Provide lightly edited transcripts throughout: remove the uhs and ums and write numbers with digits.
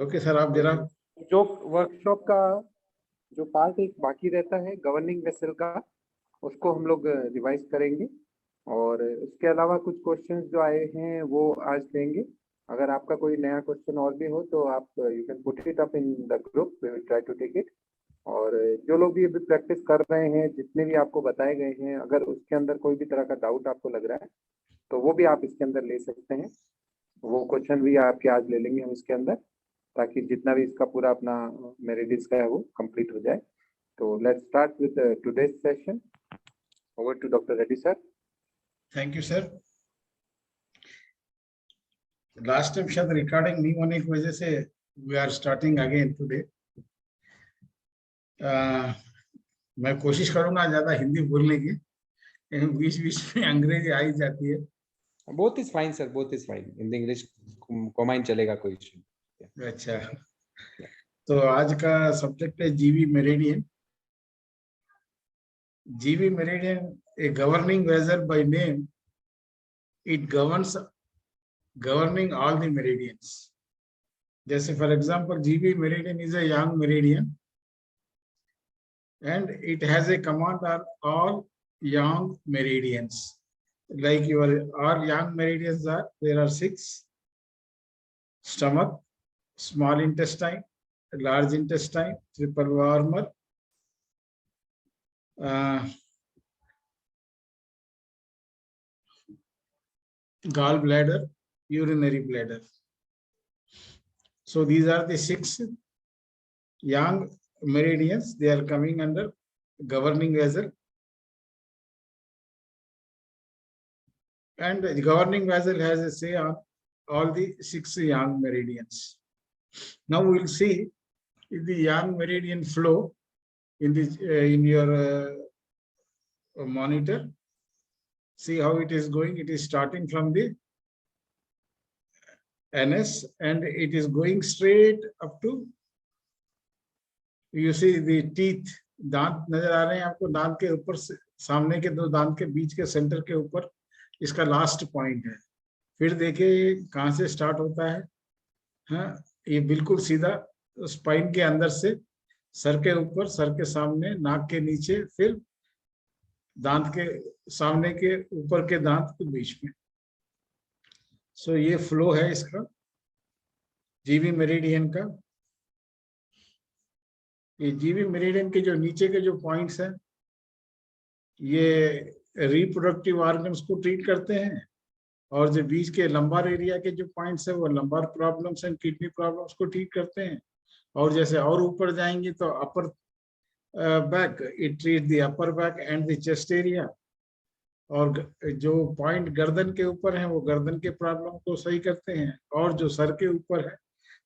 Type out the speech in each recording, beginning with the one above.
Okay sir, आप जरा जो वर्कशॉप का जो पार्ट एक बाकी रहता है गवर्निंग वेसल का, उसको हम लोग रिवाइज करेंगे और उसके अलावा कुछ क्वेश्चंस जो आए हैं वो आज लेंगे। अगर आपका कोई नया क्वेश्चन और भी हो तो आप you can put it up in the group, we will try to take it. और जो लोग भी अभी प्रैक्टिस कर रहे हैं, जितने भी आपको बताए गए हैं, अगर उसके अंदर कोई भी तरह का डाउट आपको लग रहा है तो वो भी आप इसके अंदर ले सकते हैं। वो क्वेश्चन भी आपके आज ले लेंगे हम इसके अंदर, ताकि जितना भी इसका पूरा अपना मेरिडिस का है वो कंप्लीट हो जाए। तो let's start with today's session. Over to doctor Reddy sir. Thank you sir. Last time शायद रिकॉर्डिंग नहीं होने की वजह से we are starting again today. मैं कोशिश करूंगा ज्यादा हिंदी बोलने की, लेकिन बीच बीच में अंग्रेजी आ ही जाती है। Both is fine sir, both is fine. Hindi English combine चलेगा, कोई इशू। अच्छा, तो आज का सब्जेक्ट है जीवी मेरिडियन। जीवी meridian A governing vessel by name, it governing all the meridians. जैसे फॉर एग्जांपल जीवी meridian is a young meridian and it has a command on all young meridians. Like all young meridians are, there are 6: stomach, small intestine, large intestine, triple warmer, gallbladder, urinary bladder. So these are the 6 young meridians. They are coming under governing vessel, and the governing vessel has a say on all the 6 young meridians. Now we will see the young meridian flow in this in your monitor. See how it is going. It is starting from the NS and it is going straight up to, you see the teeth, दांत नजर आ रहे हैं आपको? दांत के ऊपर से, सामने के 2 दांत के बीच के सेंटर के ऊपर इसका लास्ट पॉइंट है। फिर देखिए कहाँ से स्टार्ट होता है। हाँ, ये बिल्कुल सीधा स्पाइन के अंदर से सर के ऊपर, सर के सामने, नाक के नीचे, फिर दांत के सामने के ऊपर के दांत के बीच में। सो ये फ्लो है इसका जीवी मेरिडियन का। ये जीवी मेरिडियन के जो नीचे के जो पॉइंट्स हैं, ये रिप्रोडक्टिव ऑर्गन्स को ट्रीट करते हैं, और जो बीच के लंबार एरिया के जो पॉइंट्स है वो lumbar problems and kidney problems को ट्रीट करते हैं। और जैसे और ऊपर जाएंगे तो upper back, it treat the upper back and the chest area. और जो पॉइंट गर्दन के ऊपर है वो गर्दन के प्रॉब्लम को सही करते हैं, और जो सर के ऊपर है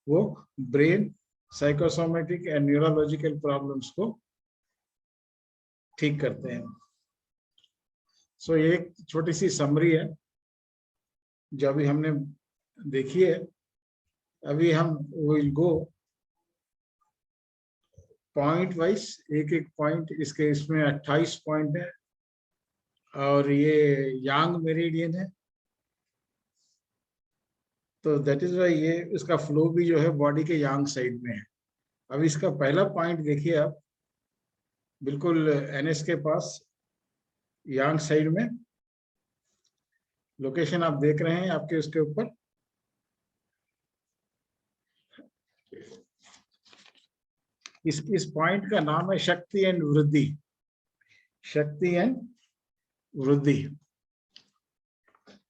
वो brain, psychosomatic and neurological problems को ठीक करते हैं। सो ये एक छोटी सी समरी है जो अभी हमने देखी है। अभी हम विल गो पॉइंट वाइज, एक एक पॉइंट। इसके इसमें 28 पॉइंट है और ये यांग मेरिडियन है, तो दैट इज वाई ये इसका फ्लो भी जो है बॉडी के यांग साइड में है। अब इसका पहला पॉइंट देखिए आप, बिल्कुल एनएस के पास यांग साइड में। लोकेशन आप देख रहे हैं आपके उसके ऊपर। इस पॉइंट का नाम है शक्ति एंड वृद्धि। शक्ति एंड वृद्धि,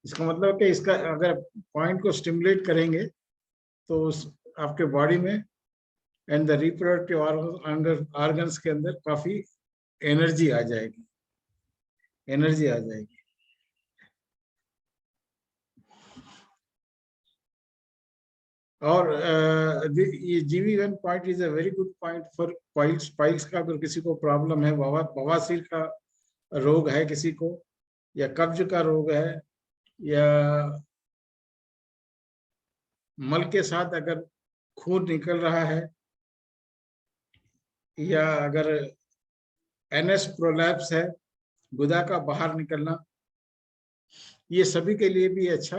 इसका मतलब कि इसका अगर पॉइंट को स्टिमुलेट करेंगे तो उस आपके बॉडी में एंड द रिप्रोडक्टिव ऑर्गन्स के अंदर काफी एनर्जी आ जाएगी, एनर्जी आ जाएगी। और ये GV1 point is a very good point for piles. Piles का अगर किसी को प्रॉब्लम है, बवासीर का रोग है किसी को, या कब्ज का रोग है, या मल के साथ अगर खून निकल रहा है, या अगर एनएस प्रोलैप्स है, गुदा का बाहर निकलना, ये सभी के लिए भी अच्छा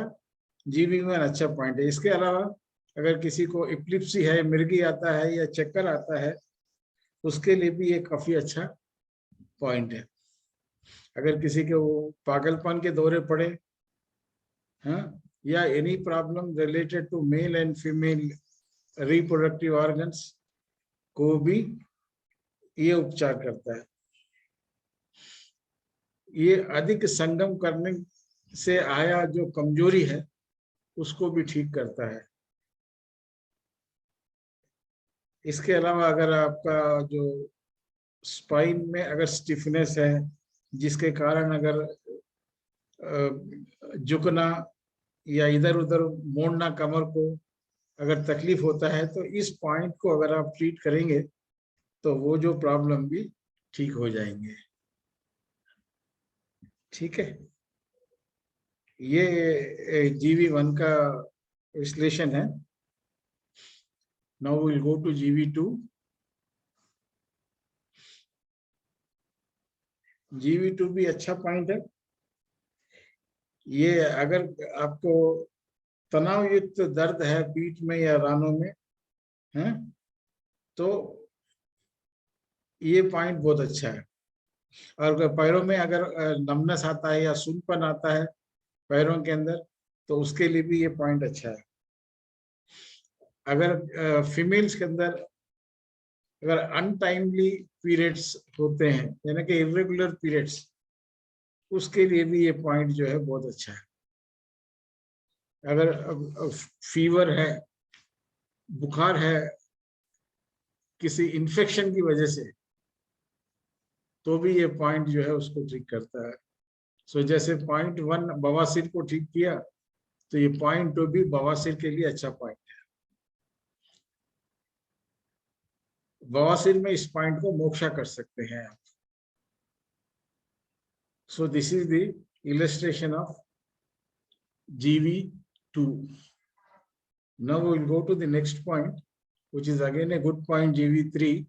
GV1 अच्छा पॉइंट है। इसके अलावा अगर किसी को एपिलेप्सी है, मिर्गी आता है या चक्कर आता है, उसके लिए भी ये काफी अच्छा पॉइंट है। अगर किसी के वो पागलपन के दौरे पड़े, हाँ, या any problem related to male and female reproductive organs को भी ये उपचार करता है। ये अधिक संगम करने से आया जो कमजोरी है उसको भी ठीक करता है। इसके अलावा अगर आपका जो स्पाइन में अगर स्टिफनेस है, जिसके कारण अगर झुकना या इधर उधर मोड़ना कमर को अगर तकलीफ होता है, तो इस पॉइंट को अगर आप ट्रीट करेंगे तो वो जो प्रॉब्लम भी ठीक हो जाएंगे। ठीक है, ये GV1 का विश्लेषण है। Now will go to GV2। GV2 भी अच्छा पॉइंट है। ये अगर आपको तनाव युक्त दर्द है पीठ में या रानों में, है, तो ये पॉइंट बहुत अच्छा है। और अगर पैरों में अगर नमनेस आता है या सूनपन आता है पैरों के अंदर, तो उसके लिए भी ये पॉइंट अच्छा है। अगर फीमेल्स के अंदर अगर अनटाइमली पीरियड्स होते हैं, यानी कि इरेगुलर पीरियड्स, उसके लिए भी ये पॉइंट जो है बहुत अच्छा है। अगर फीवर है, बुखार है किसी इन्फेक्शन की वजह से, तो भी ये पॉइंट जो है उसको ठीक करता है। सो जैसे पॉइंट 1 बवासीर को ठीक किया, तो ये पॉइंट 2 भी बवासीर के लिए अच्छा पॉइंट है। बवासीर में इस पॉइंट को मोक्षा कर सकते हैं आप। सो this is the illustration of GV2. Now we will go to the next point, which is again a good point, GV3.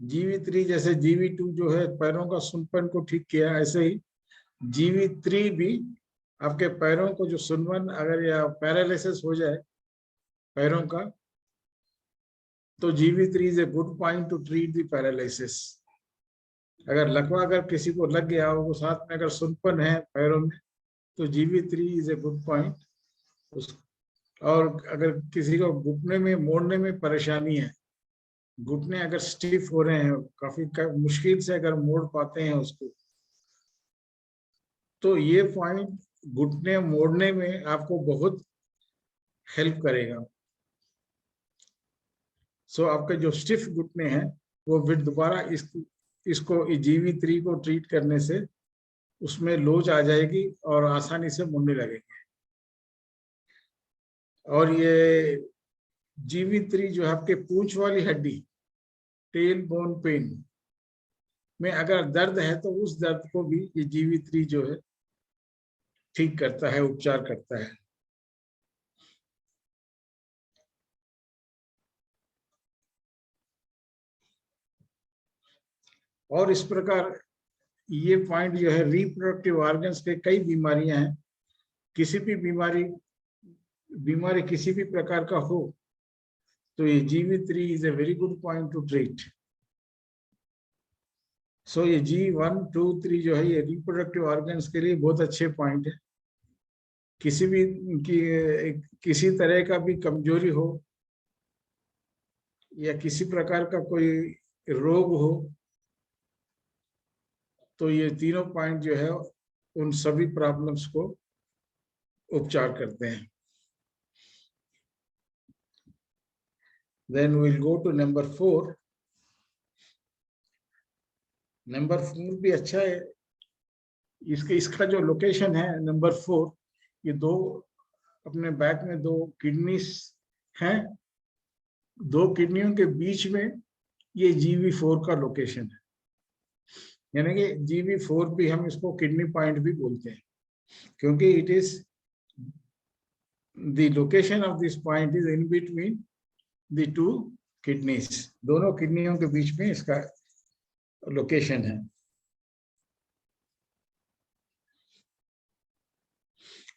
GV3 जैसे GV2 जो है पैरों का सुनपन को ठीक किया, ऐसे ही GV3 भी आपके पैरों को जो सुनपन अगर या पैरालिसिस हो जाए पैरों का, तो GV3 is a good point to treat the paralysis. अगर लकवा अगर किसी को लग गया हो, साथ में अगर सुनपन है पैरों में, तो GV3 is a good point. और अगर किसी को घुटने में मोड़ने में परेशानी है, घुटने अगर स्टिफ हो रहे हैं, काफी मुश्किल से अगर मोड़ पाते हैं उसको, तो ये पॉइंट घुटने मोड़ने में आपको बहुत हेल्प करेगा। सो आपके जो स्टिफ घुटने हैं वो फिर दोबारा इसको GV3 को ट्रीट करने से उसमें लोच आ जाएगी और आसानी से मुड़ने लगेंगे। और ये GV3 जो है आपके पूंछ वाली हड्डी, टेल बोन पेन में अगर दर्द है, तो उस दर्द को भी ये GV3 जो है ठीक करता है, उपचार करता है। और इस प्रकार ये पॉइंट जो है रिप्रोडक्टिव ऑर्गन्स के कई बीमारियां हैं, किसी भी बीमारी किसी भी प्रकार का हो, तो ये GV3 is a very good point to treat. So ये G1, 2, 3 जो है ये रिप्रोडक्टिव ऑर्गन्स के लिए बहुत अच्छे पॉइंट है। किसी तरह का भी कमजोरी हो या किसी प्रकार का कोई रोग हो, तो ये तीनों पॉइंट जो है उन सभी प्रॉब्लम्स को उपचार करते हैं। Then we'll go to number 4. Number 4 भी अच्छा है। इसका जो लोकेशन है नंबर 4, ये दो अपने बैक में 2 किडनीज हैं, 2 किडनियों के बीच में ये GV4 का लोकेशन है। यानी कि GV4 भी हम इसको किडनी पॉइंट भी बोलते हैं, क्योंकि it is the location of this point is in between the 2 kidneys, दोनों किडनियों के बीच में इसका लोकेशन है।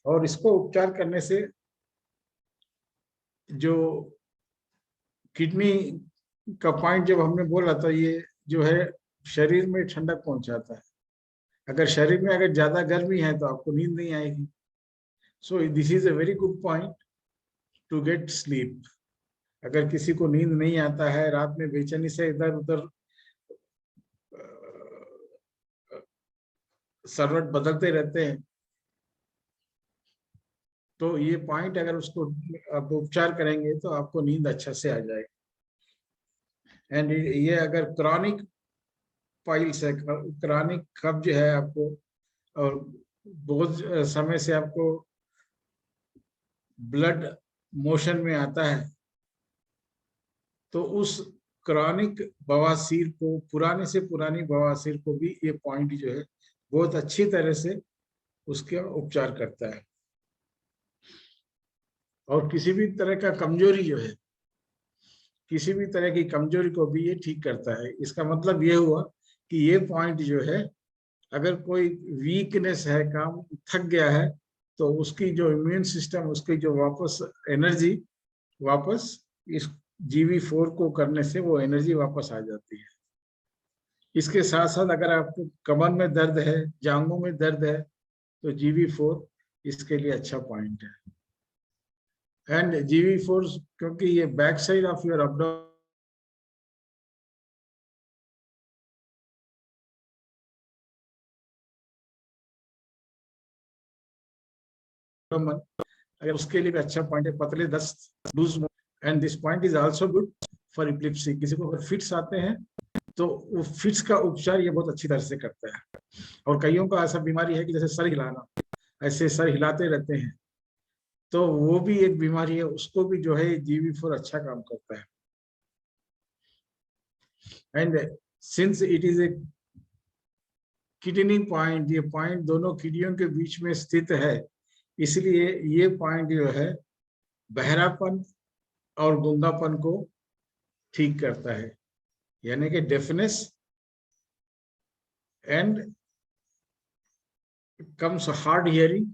और इसको उपचार करने से जो किडनी का पॉइंट जब हमने बोला तो ये जो है शरीर में ठंडक पहुंचाता है। अगर शरीर में अगर ज्यादा गर्मी है तो आपको नींद नहीं आएगी। So this is a very good point to get sleep. अगर किसी को नींद नहीं आता है, रात में बेचैनी से इधर उधर सरवट बदलते रहते हैं, तो ये पॉइंट अगर उसको आप उपचार करेंगे तो आपको नींद अच्छा से आ जाएगी। एंड ये अगर क्रॉनिक पाइल्स है, क्रॉनिक कब्ज है आपको, और बहुत समय से आपको ब्लड मोशन में आता है, तो उस क्रॉनिक बवासीर को, पुराने से पुरानी बवासीर को भी ये पॉइंट जो है बहुत अच्छी तरह से उसका उपचार करता है। और किसी भी तरह का कमजोरी जो है, किसी भी तरह की कमजोरी को भी ये ठीक करता है। इसका मतलब ये हुआ कि ये पॉइंट जो है, अगर कोई वीकनेस है, काम थक गया है, तो उसकी जो इम्यून सिस्टम, उसकी जो वापस एनर्जी, वापस इस GV4 को करने से वो एनर्जी वापस आ जाती है। इसके साथ साथ अगर आपको कमर में दर्द है, जांघों में दर्द है, तो GV4 इसके लिए अच्छा पॉइंट है। एंड GV4 क्योंकि ये back side of your abdomen, अगर उसके लिए भी अच्छा पॉइंट है, पतले दस्त, loose. And this point is also good for epilepsy. किसी को अगर फिट्स आते हैं तो वो फिट्स का उपचार ये बहुत अच्छी तरह से करता है। और कईयों का ऐसा बीमारी है कि जैसे सर हिलाना, ऐसे सर हिलाते रहते हैं, तो वो भी एक बीमारी है, उसको भी जो है GV4 अच्छा काम करता है। And since it is A kidney point, ये पॉइंट दोनों किडनियों के बीच में स्थित है, इसलिए ये पॉइंट जो है बहरापन और गूंगापन को ठीक करता है, यानी कि deafness and comes hard hearing,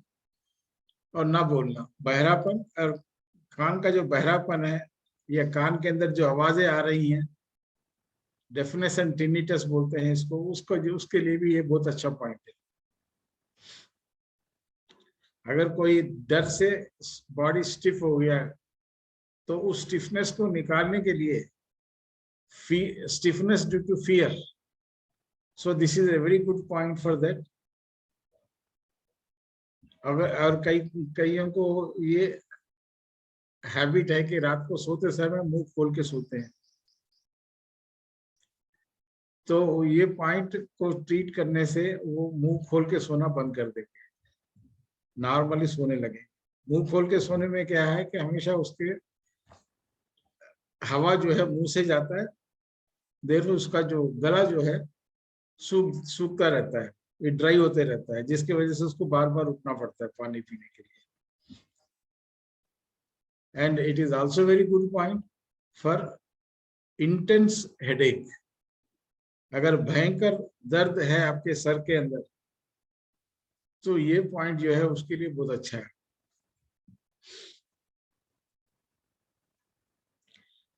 और ना बोलना, बहरापन और कान का जो बहरापन है, या कान के अंदर जो आवाजें आ रही हैं, डेफनेस एंड टिनिटस बोलते हैं इसको, उसको जो उसके लिए भी ये बहुत अच्छा पॉइंट है। अगर कोई डर से बॉडी स्टिफ हो गया है, तो उस स्टिफनेस को निकालने के लिए, stiffness due to fear, so this is a very good point for that. अगर और कईयों को ये हैबिट है कि रात को सोते समय मुंह खोल के सोते हैं, तो ये पॉइंट को ट्रीट करने से वो मुंह खोल के सोना बंद कर देंगे, नॉर्मली सोने लगे। मुंह खोल के सोने में क्या है कि हमेशा उसके हवा जो है मुंह से जाता है, देर में उसका जो गला जो है सूखता रहता है, ये ड्राई होते रहता है, जिसकी वजह से उसको बार बार उठना पड़ता है पानी पीने के लिए। And it is also very good point for intense headache. अगर भयंकर दर्द है आपके सर के अंदर, तो ये पॉइंट जो है उसके लिए बहुत अच्छा है।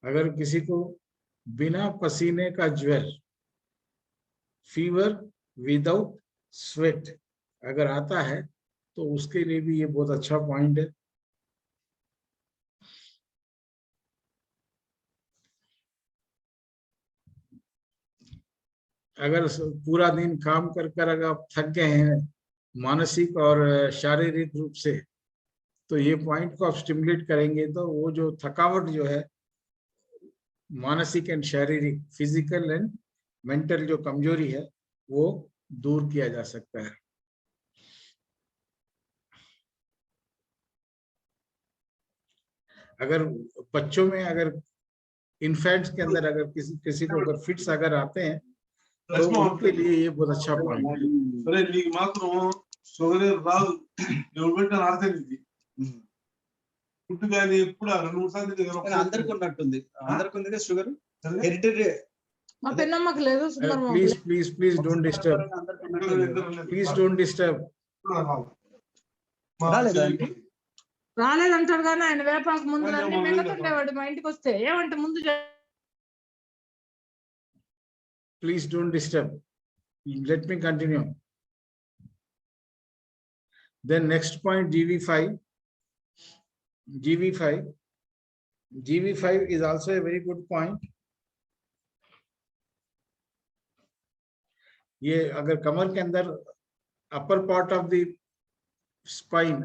अगर किसी को बिना पसीने का ज्वर, फीवर विदाउट स्वेट अगर आता है, तो उसके लिए भी ये बहुत अच्छा पॉइंट है। अगर पूरा दिन काम कर अगर आप थक गए हैं मानसिक और शारीरिक रूप से, तो ये पॉइंट को आप स्टिमुलेट करेंगे तो वो जो थकावट जो है, मानसिक एंड शारीरिक, फिजिकल एंड मेंटल जो कमजोरी है, वो दूर किया जा सकता है। अगर बच्चों में, अगर इन्फेंट्स के अंदर अगर किसी को अगर फिट्स अगर आते हैं, तो उनके लिए ये बहुत अच्छा पॉइंट है। Please don't disturb, please don't disturb. రాలేదంటాడు కానీ ఆయన వేపాకు ముందు అన్ని మింగతుండేవాడు మా ఇంటికి వస్తే. ఏమంటే ముందు Please don't disturb. Let me continue. Then next point, GV5. GV5 is also a very good point. ये अगर कमर के अंदर upper part of the spine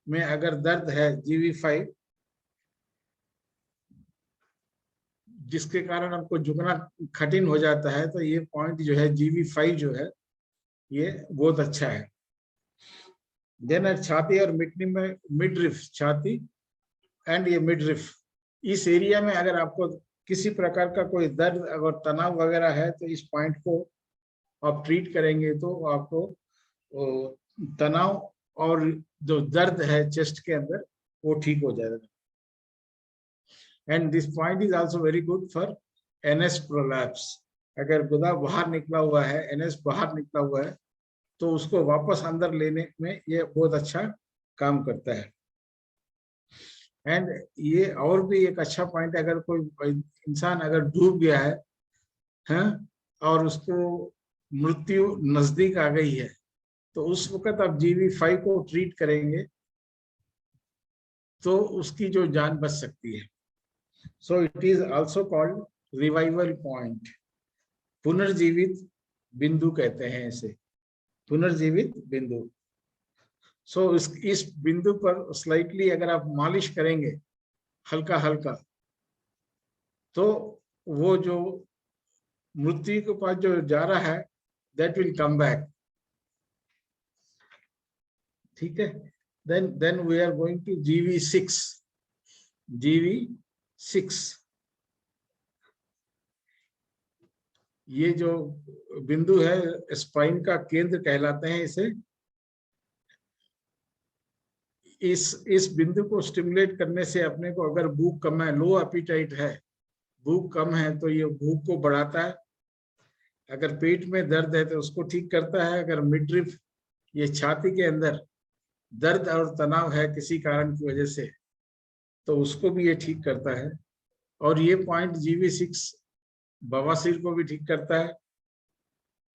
में अगर दर्द है, GV5, जिसके कारण आपको झुकना कठिन हो जाता है, तो ये पॉइंट जो है GV5 जो है ये बहुत अच्छा है। देन छाती और मिडनी में मिडरिफ, छाती एंड ये मिडरिफ, इस एरिया में अगर आपको किसी प्रकार का कोई दर्द अगर तनाव वगैरह है तो इस पॉइंट को आप ट्रीट करेंगे तो आपको तनाव और जो दर्द है चेस्ट के अंदर वो ठीक हो जाएगा। And this point is also very good for NS prolapse. अगर गुदा बाहर निकला हुआ है, NS बाहर निकला हुआ है, तो उसको वापस अंदर लेने में ये बहुत अच्छा काम करता है। एंड ये और भी एक अच्छा पॉइंट, अगर कोई इंसान अगर डूब गया है और उसको मृत्यु नजदीक आ गई है, तो उस वक्त आप GV5 को ट्रीट करेंगे तो उसकी जो जान बच सकती है। So it is also called revival point, पुनर्जीवित बिंदु कहते हैं इसे, पुनर्जीवित बिंदु। सो इस बिंदु पर स्लाइटली अगर आप मालिश करेंगे हल्का हल्का, तो वो जो मृत्यु के पास जो जा रहा है that will come back. ठीक है। then we are going to GV6. GV6 ये जो बिंदु है स्पाइन का केंद्र कहलाते हैं इसे। इस बिंदु को स्टिमुलेट करने से अपने को, अगर भूख कम है, लो एपिटाइट है, भूख कम है, तो ये भूख को बढ़ाता है। अगर पेट में दर्द है तो उसको ठीक करता है। अगर मिडरिफ, ये छाती के अंदर दर्द और तनाव है किसी कारण की वजह से, तो उसको भी ये ठीक करता है। और ये पॉइंट GV6 बवासीर को भी ठीक करता है।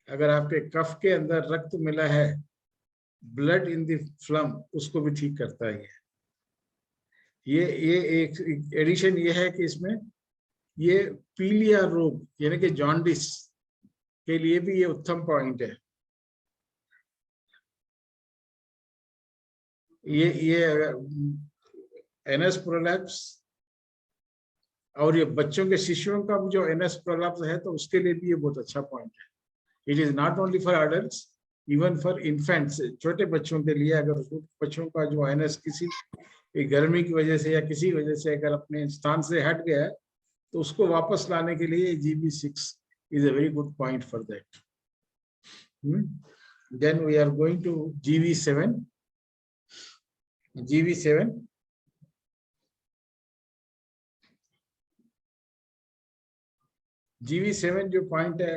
अगर आपके कफ के अंदर रक्त मिला है, ब्लड इन द फ्लम, उसको भी ठीक करता है। ये एक एडिशन ये है कि इसमें ये पीलिया रोग यानी कि जॉन्डिस के लिए भी ये उत्तम पॉइंट है। ये NS प्रोलैप्स और ये बच्चों के, शिशुओं का जो NS प्रोलैप्स है, तो उसके लिए भी ये बहुत अच्छा पॉइंट है। It is not only for adults, even for infants, छोटे बच्चों के लिए। अगर बच्चों का जो NS किसी गर्मी की वजह से या किसी वजह से अगर अपने स्थान से हट गया है, तो उसको वापस लाने के लिए GV6 is a very good point for that. Then we are going to GV7. GV7 जो पॉइंट है,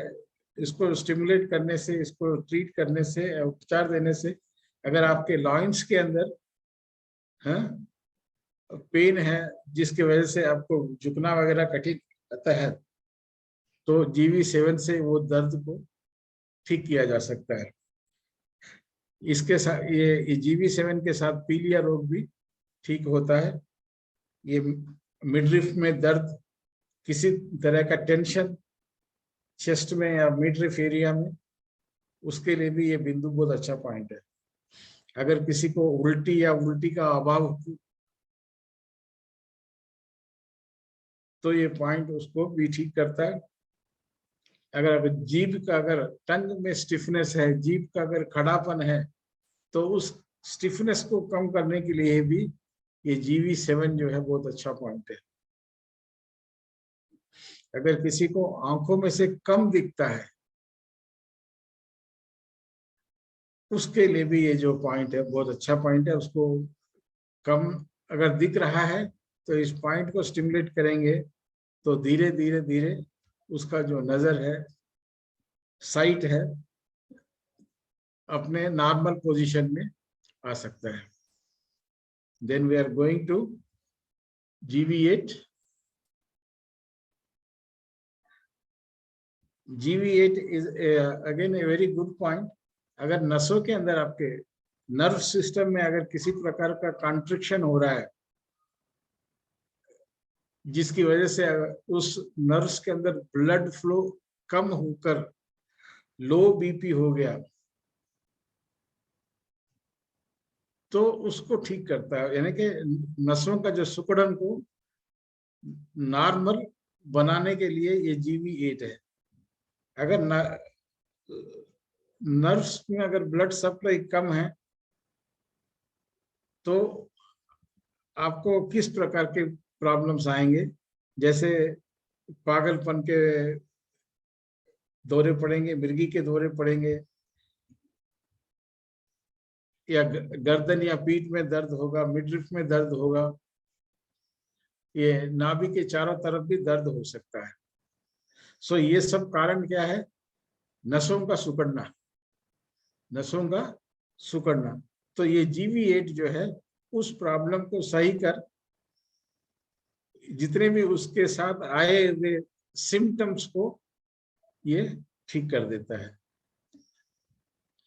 इसको स्टिमुलेट करने से, इसको ट्रीट करने से, उपचार देने से, अगर आपके लॉइंस के अंदर पेन है जिसकी वजह से आपको झुकना वगैरह कठिन रहता है, तो GV7 से वो दर्द को ठीक किया जा सकता है। इसके साथ ये GV7 के साथ पीलिया रोग भी ठीक होता है। ये मिडरिफ में दर्द, किसी तरह का टेंशन चेस्ट में या मिडरिफ एरिया में, उसके लिए भी ये बिंदु बहुत अच्छा पॉइंट है। अगर किसी को उल्टी या उल्टी का अभाव, तो ये पॉइंट उसको भी ठीक करता है। अगर जीभ का, अगर टंग में स्टिफनेस है, जीभ का अगर खड़ापन है, तो उस स्टिफनेस को कम करने के लिए भी ये GV7 जो है बहुत अच्छा पॉइंट है। अगर किसी को आंखों में से कम दिखता है, उसके लिए भी ये जो पॉइंट है बहुत अच्छा पॉइंट है। उसको कम अगर दिख रहा है, तो इस पॉइंट को स्टिमुलेट करेंगे तो धीरे धीरे धीरे उसका जो नजर है, साइट है, अपने नॉर्मल पोजीशन में आ सकता है। Then we are going to GV8. GV8 is again a very good point. अगर नसों के अंदर आपके नर्व सिस्टम में अगर किसी प्रकार का कॉन्ट्रिक्शन हो रहा है, जिसकी वजह से उस नर्व्स के अंदर ब्लड फ्लो कम होकर लो बीपी हो गया, तो उसको ठीक करता है। यानी कि नसों का जो सिकुड़न को नॉर्मल बनाने के लिए ये GV8 है। अगर नर्व्स में अगर ब्लड सप्लाई कम है तो आपको किस प्रकार के प्रॉब्लम्स आएंगे, जैसे पागलपन के दौरे पड़ेंगे, मिर्गी के दौरे पड़ेंगे, या गर्दन या पीठ में दर्द होगा, मिडरिफ में दर्द होगा, ये नाभि के चारों तरफ भी दर्द हो सकता है। सो ये सब कारण क्या है? नसों का सिकुड़ना, नसों का सिकुड़ना। तो ये GV8 जो है उस प्रॉब्लम को सही कर, जितने भी उसके साथ आए हुए सिम्टम्स को ये ठीक कर देता है।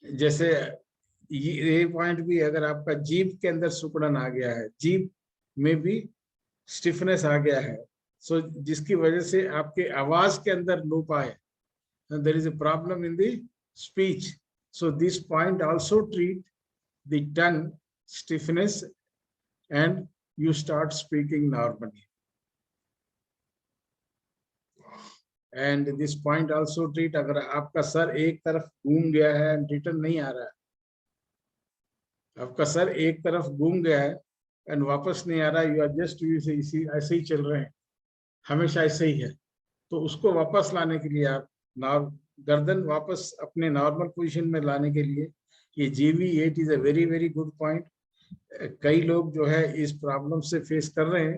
जैसे ये पॉइंट भी, अगर आपका जीभ के अंदर सिकुड़न आ गया है, जीभ में भी स्टिफनेस आ गया है, सो जिसकी वजह से आपके आवाज के अंदर लोप आए, there is a problem in the speech, so this point also treat the tongue stiffness and you start speaking normally. And this point also treat, अगर आपका सर एक तरफ घूम गया है and रिटर्न नहीं आ रहा है, आपका सर एक तरफ घूम गया है एंड वापस नहीं आ रहा है, यू आर जस्ट ऐसे ही चल रहे हैं, हमेशा ऐसे ही है, तो उसको वापस लाने के लिए आप गर्दन वापस अपने नॉर्मल पोजीशन में लाने के लिए ये GV8 is a very very good point. कई लोग जो है इस प्रॉब्लम से फेस कर रहे हैं,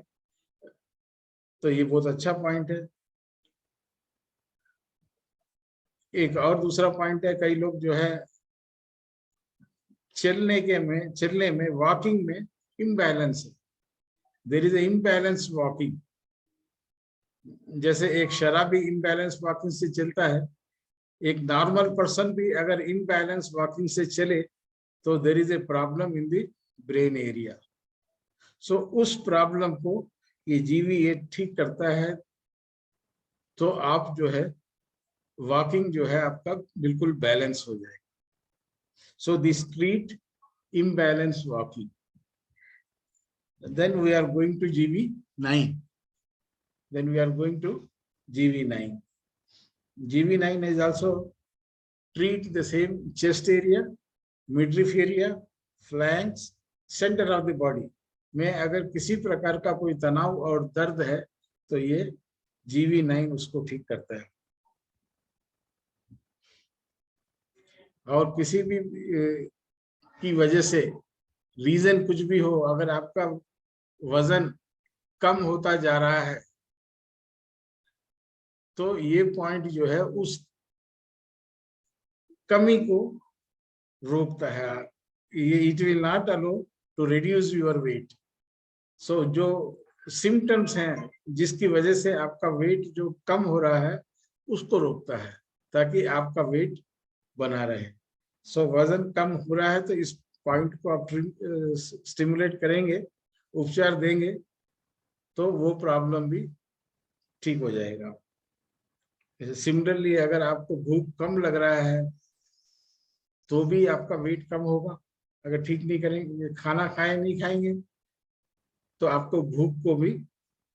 तो ये बहुत अच्छा पॉइंट है। एक और दूसरा पॉइंट है, कई लोग जो है चलने में वॉकिंग में इम्बैलेंस है, there is a imbalance walking. जैसे एक शराबी इम्बैलेंस वॉकिंग से चलता है, एक नॉर्मल पर्सन भी अगर इम्बैलेंस वॉकिंग से चले तो there is a problem in the brain area. So उस प्रॉब्लम को ये GV8 ठीक करता है, तो आप जो है वॉकिंग जो है आपका बिल्कुल बैलेंस हो जाएगा। So this treat imbalance walking. Then we are going to GV9. Then we are going to GV9. GV9 is also treat the same chest area, midriff area, flanks, center of the body में अगर किसी प्रकार का कोई तनाव और दर्द है तो ये GV9 उसको ठीक करता है। और किसी भी की वजह से रीजन कुछ भी हो, अगर आपका वजन कम होता जा रहा है तो ये पॉइंट जो है उस कमी को रोकता है। ये it will not allow to reduce your weight. So जो सिम्टम्स हैं जिसकी वजह से आपका वेट जो कम हो रहा है उसको रोकता है, ताकि आपका वेट बना रहे। सो वजन कम हो रहा है तो इस पॉइंट को आप स्टिमुलेट करेंगे, उपचार देंगे, तो वो प्रॉब्लम भी ठीक हो जाएगा। सिमिलरली अगर आपको भूख कम लग रहा है तो भी आपका वेट कम होगा। अगर ठीक नहीं करेंगे, खाना खाए नहीं खाएंगे, तो आपको भूख को भी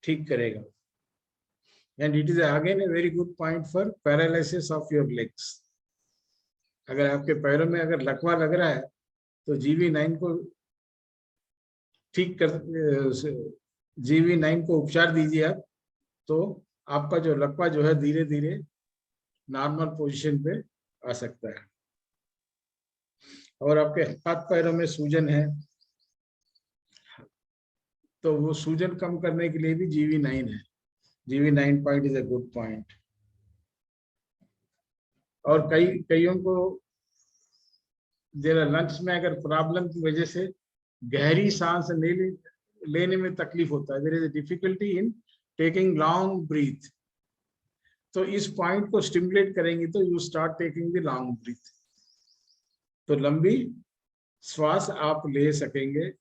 ठीक करेगा। And it is again A very good point for paralysis of your legs. अगर आपके पैरों में अगर लकवा लग रहा है तो GV9 को ठीक कर, GV9 को उपचार दीजिए आप, तो आपका जो लकवा जो है धीरे धीरे नॉर्मल पोजीशन पे आ सकता है। और आपके हाथ पैरों में सूजन है तो वो सूजन कम करने के लिए भी GV9 है। GV9 point is a good point. और कईयों को लंग्स में अगर प्रॉब्लम की वजह से गहरी सांस लेने में तकलीफ होता है, there is difficulty in taking long breath. तो इस पॉइंट को स्टिमुलेट करेंगे तो you start taking the long breath, तो लंबी श्वास आप ले सकेंगे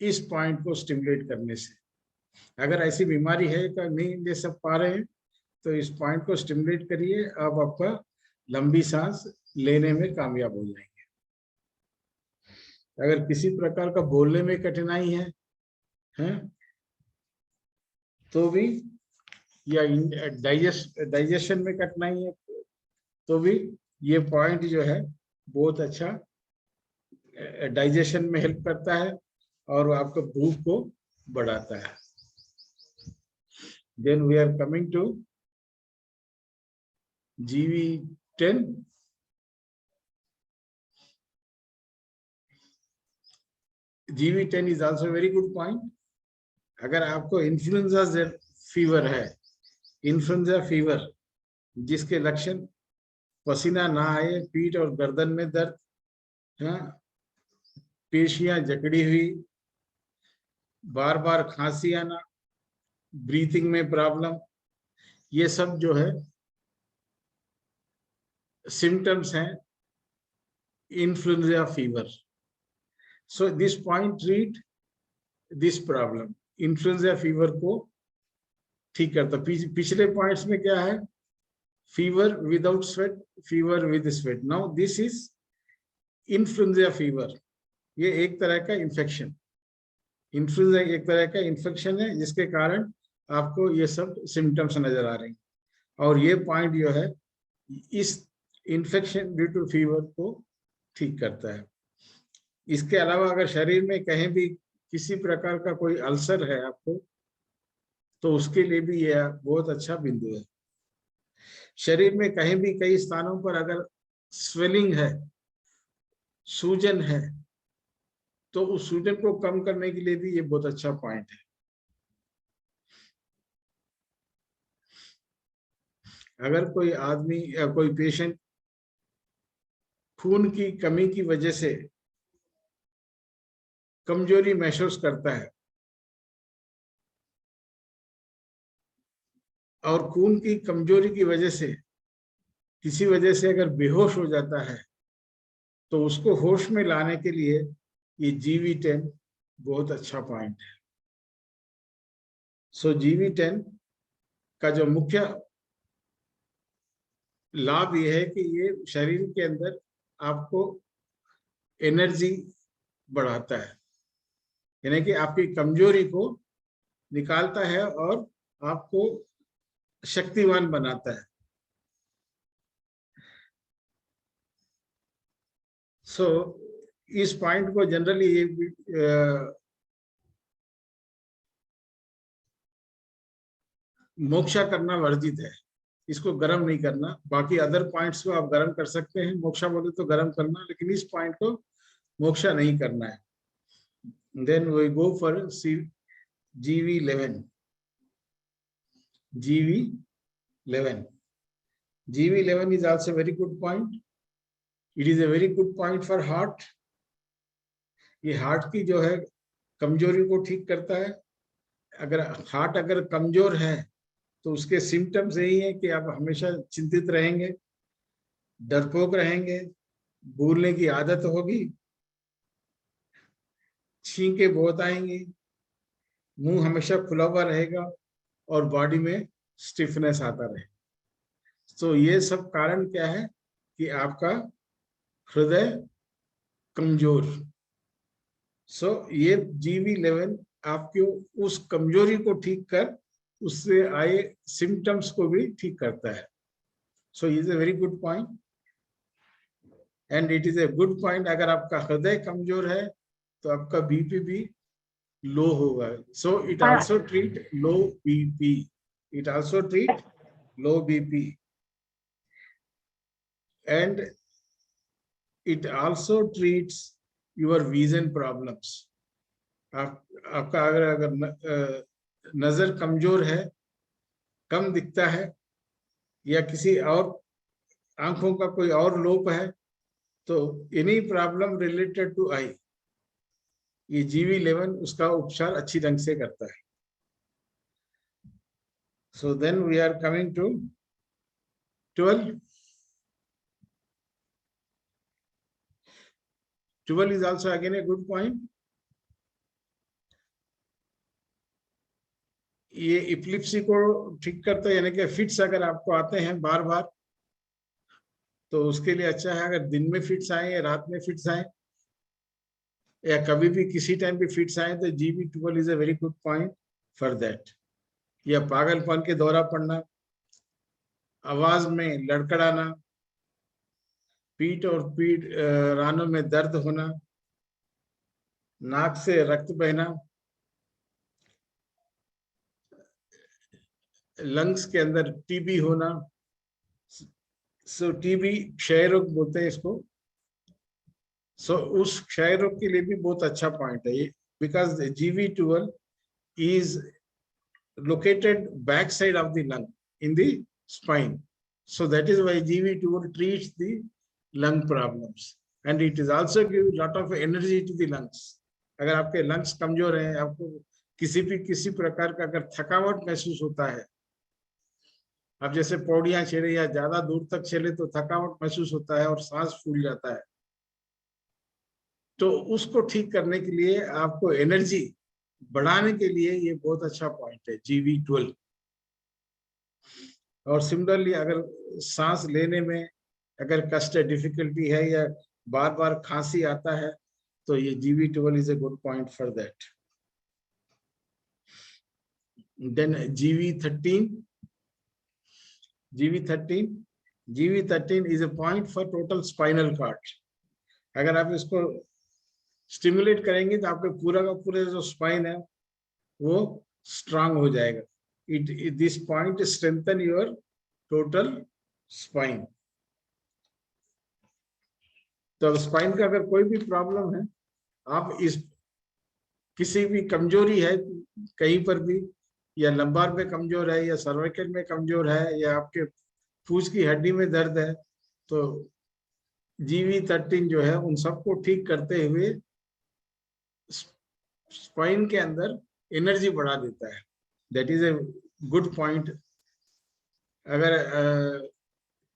इस पॉइंट को स्टिमुलेट करने से। अगर ऐसी बीमारी है कि नहीं ले सब पा रहे हैं तो इस पॉइंट को स्टिमुलेट करिए, आप आपका लंबी सांस लेने में कामयाब हो जाएंगे। अगर किसी प्रकार का बोलने में कठिनाई है तो भी, या डाइजेशन में कठिनाई है तो भी ये पॉइंट जो है बहुत अच्छा डाइजेशन में हेल्प करता है और आपका भूख को बढ़ाता है। Then we are coming to GV10। GV10 is also a very good point। अगर आपको इन्फ्लुएंजा फीवर है, इन्फ्लुएंजा फीवर जिसके लक्षण पसीना ना आए, पीठ और गर्दन में दर्द, पेशियां जकड़ी हुई, बार बार खांसी आना, ब्रीथिंग में प्रॉब्लम, ये सब जो है सिम्टम्स हैं influenza fever. So this point treat this problem, influenza fever को ठीक करता। पिछले पॉइंट्स में क्या है, fever without sweat, fever with sweat. Now this is influenza fever. ये एक तरह का इन्फेक्शन, इन्फ्लुएंजा एक तरह का इन्फेक्शन है जिसके कारण आपको ये सब सिम्टम्स नजर आ रहे हैं। और ये पॉइंट जो है इस इन्फेक्शन ड्यू टू फीवर को ठीक करता है। इसके अलावा अगर शरीर में कहीं भी किसी प्रकार का कोई अल्सर है आपको, तो उसके लिए भी यह बहुत अच्छा बिंदु है। शरीर में कहीं भी कई स्थानों पर अगर स्वेलिंग है, सूजन है, तो उस सूजन को कम करने के लिए भी ये बहुत अच्छा पॉइंट है। अगर कोई आदमी या कोई पेशेंट खून की कमी की वजह से कमजोरी महसूस करता है और खून की कमजोरी की वजह से किसी वजह से अगर बेहोश हो जाता है, तो उसको होश में लाने के लिए ये GV10 बहुत अच्छा पॉइंट है। सो GV10 का जो मुख्य लाभ ये है कि ये शरीर के अंदर आपको एनर्जी बढ़ाता है, यानी कि आपकी कमजोरी को निकालता है और आपको शक्तिवान बनाता है। सो इस पॉइंट को जनरली मोक्षा करना वर्जित है, इसको गर्म नहीं करना। बाकी अदर पॉइंट्स को आप गर्म कर सकते हैं, मोक्षा बोले तो गर्म करना, लेकिन इस पॉइंट को मोक्षा नहीं करना है। Then we go for GV11। GV11 is also a very good point। It is a very good point for heart। ये हार्ट की जो है कमजोरी को ठीक करता है। अगर हार्ट अगर कमजोर है तो उसके सिम्टम्स यही है कि आप हमेशा चिंतित रहेंगे, डरपोक रहेंगे, भूलने की आदत होगी, छींके बहुत आएंगी, मुंह हमेशा खुला हुआ रहेगा और बॉडी में स्टिफनेस आता रहेगा। तो ये सब कारण क्या है कि आपका हृदय कमजोर। सो ये GV11 आपको उस कमजोरी को ठीक कर उससे आए सिम्टम्स को भी ठीक करता है। So is a very good point and it is a good point. अगर आपका हृदय कमजोर है तो आपका BP भी लो होगा। So it also treat low BP। It also treat low BP and it also treats your vision problems। आपका अगर नजर कमजोर है, कम दिखता है, या किसी और आंखों का कोई और लोप है, तो एनी प्रॉब्लम रिलेटेड टू आई, ये GV11 उसका उपचार अच्छी ढंग से करता है। So then we are coming to 12. 12 is also again a good point. ये इपिलिप्सी को ठीक करता है, यानी कि फिट्स अगर आपको आते हैं बार बार, तो उसके लिए अच्छा है अगर दिन में फिट्स आए या रात में फिट्स आए या कभी भी किसी टाइम भी फिट्स आए, तो GV12 is a very good point for that. या पागलपन के दौरा पड़ना, आवाज में लड़खड़ाना, पीठ और पीठ रानों में दर्द होना, नाक से रक्त बहना, लंग्स के अंदर टीबी होना। सो टीबी क्षय रोग बोलते हैं इसको। सो उस क्षय रोग के लिए भी बहुत अच्छा पॉइंट है ये, because GV12 is located back side of the lung in the spine. So that is why GV12 treats the lung problems, and it is also give lot of energy to the lungs. अगर आपके lungs कमजोर हैं, आपको किसी प्रकार का अगर थकावट महसूस होता है, आप जैसे पौड़ियां चले या ज्यादा दूर तक चले तो थकावट महसूस होता है और सांस फूल जाता है, तो उसको ठीक करने के लिए आपको एनर्जी बढ़ाने के लिए ये बहुत अच्छा पॉइंट है GV12। और सिमिलरली अगर सांस लेने में अगर कष्ट है, डिफिकल्टी है या बार बार खांसी आता है, तो ये GV12 is a good point for that. Then GV13 is a point for total spinal cord. अगर आप इसको स्टिमुलेट करेंगे तो आपके पूरा का पूरा जो स्पाइन है वो स्ट्रांग हो जाएगा। This point strengthen your total spine. तो स्पाइन का अगर कोई भी प्रॉब्लम है, आप इस किसी भी कमजोरी है कहीं पर भी, या लंबार में कमजोर है या सर्वाइकल में कमजोर है या आपके फूस की हड्डी में दर्द है, तो GV13 जो है उन सबको ठीक करते हुए स्पाइन के अंदर एनर्जी बढ़ा देता है। That is a good point. अगर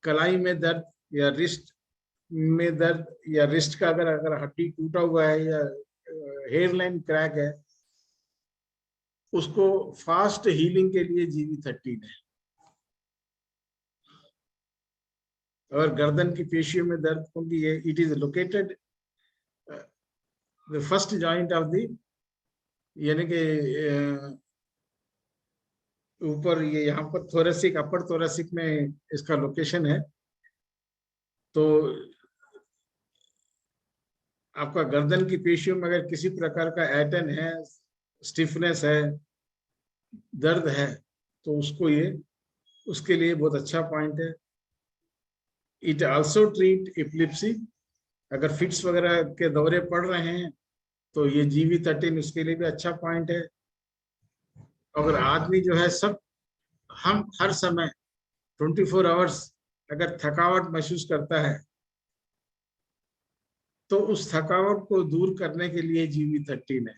कलाई में दर्द या रिस्ट में दर्द या रिस्ट का अगर हड्डी टूटा हुआ है या हेयर लाइन क्रैक है, उसको फास्ट हीलिंग के लिए GV13 है। और गर्दन की पेशियों में दर्द, क्योंकि ये it is located the first joint of the, यानी कि ऊपर ये यहाँ पर थोरेसिक, अपर थोरेसिक में इसका लोकेशन है। तो आपका गर्दन की पेशियों में अगर किसी प्रकार का ऐटन है, स्टिफनेस है, दर्द है, तो उसको ये उसके लिए बहुत अच्छा पॉइंट है। It also treat epilepsy. अगर फिट्स वगैरह के दौरे पड़ रहे हैं तो ये GV13 उसके लिए भी अच्छा पॉइंट है। अगर आदमी जो है सब हम हर समय 24 आवर्स अगर थकावट महसूस करता है, तो उस थकावट को दूर करने के लिए GV13 है,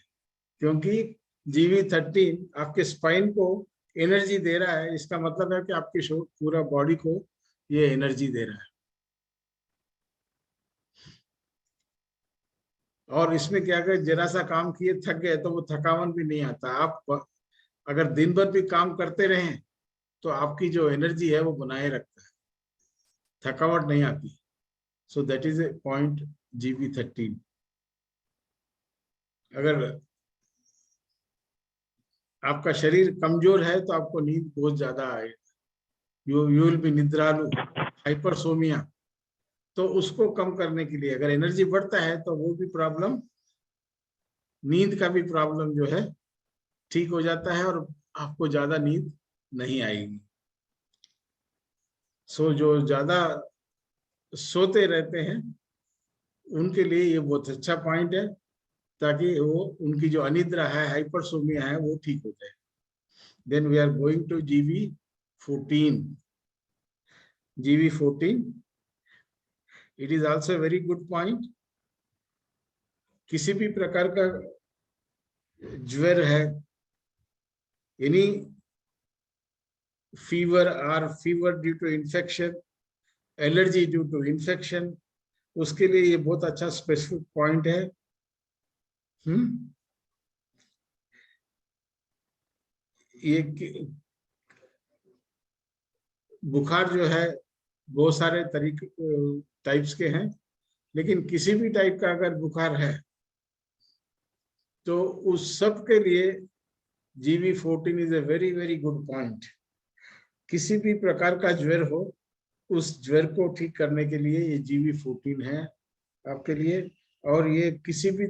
क्योंकि GV13 आपके स्पाइन को एनर्जी दे रहा है। इसका मतलब है कि आपके पूरा बॉडी को ये एनर्जी दे रहा है। और इसमें क्या कर जरा सा काम किए थक गए तो वो थकावन भी नहीं आता। आप अगर दिन भर भी काम करते रहें तो आपकी जो एनर्जी है वो बनाए रखता है, थकावट नहीं आती। So that is a point GV13। अगर आपका शरीर कमजोर है तो आपको नींद बहुत ज्यादा आएगी, यू विल बी निद्रालु, हाइपरसोमिया। तो उसको कम करने के लिए अगर एनर्जी बढ़ता है तो वो भी प्रॉब्लम, नींद का भी प्रॉब्लम जो है ठीक हो जाता है और आपको ज्यादा नींद नहीं आएगी। सो जो ज्यादा सोते रहते हैं उनके लिए ये बहुत अच्छा पॉइंट है, ताकि वो उनकी जो अनिद्रा है, हाइपरसोमिया है, वो ठीक हो जाए। Then we are going to GV14। GV14 it is also very good point. किसी भी प्रकार का ज्वर है, एनी फीवर और fever due to infection, allergy due to infection, उसके लिए ये बहुत अच्छा स्पेसिफिक पॉइंट है। ये बुखार जो है बहुत सारे तरीके टाइप्स के हैं, लेकिन किसी भी टाइप का अगर बुखार है तो उस सब के लिए GV14 is a very very good point. किसी भी प्रकार का ज्वर हो, उस ज्वर को ठीक करने के लिए ये GV14 है आपके लिए। और ये किसी भी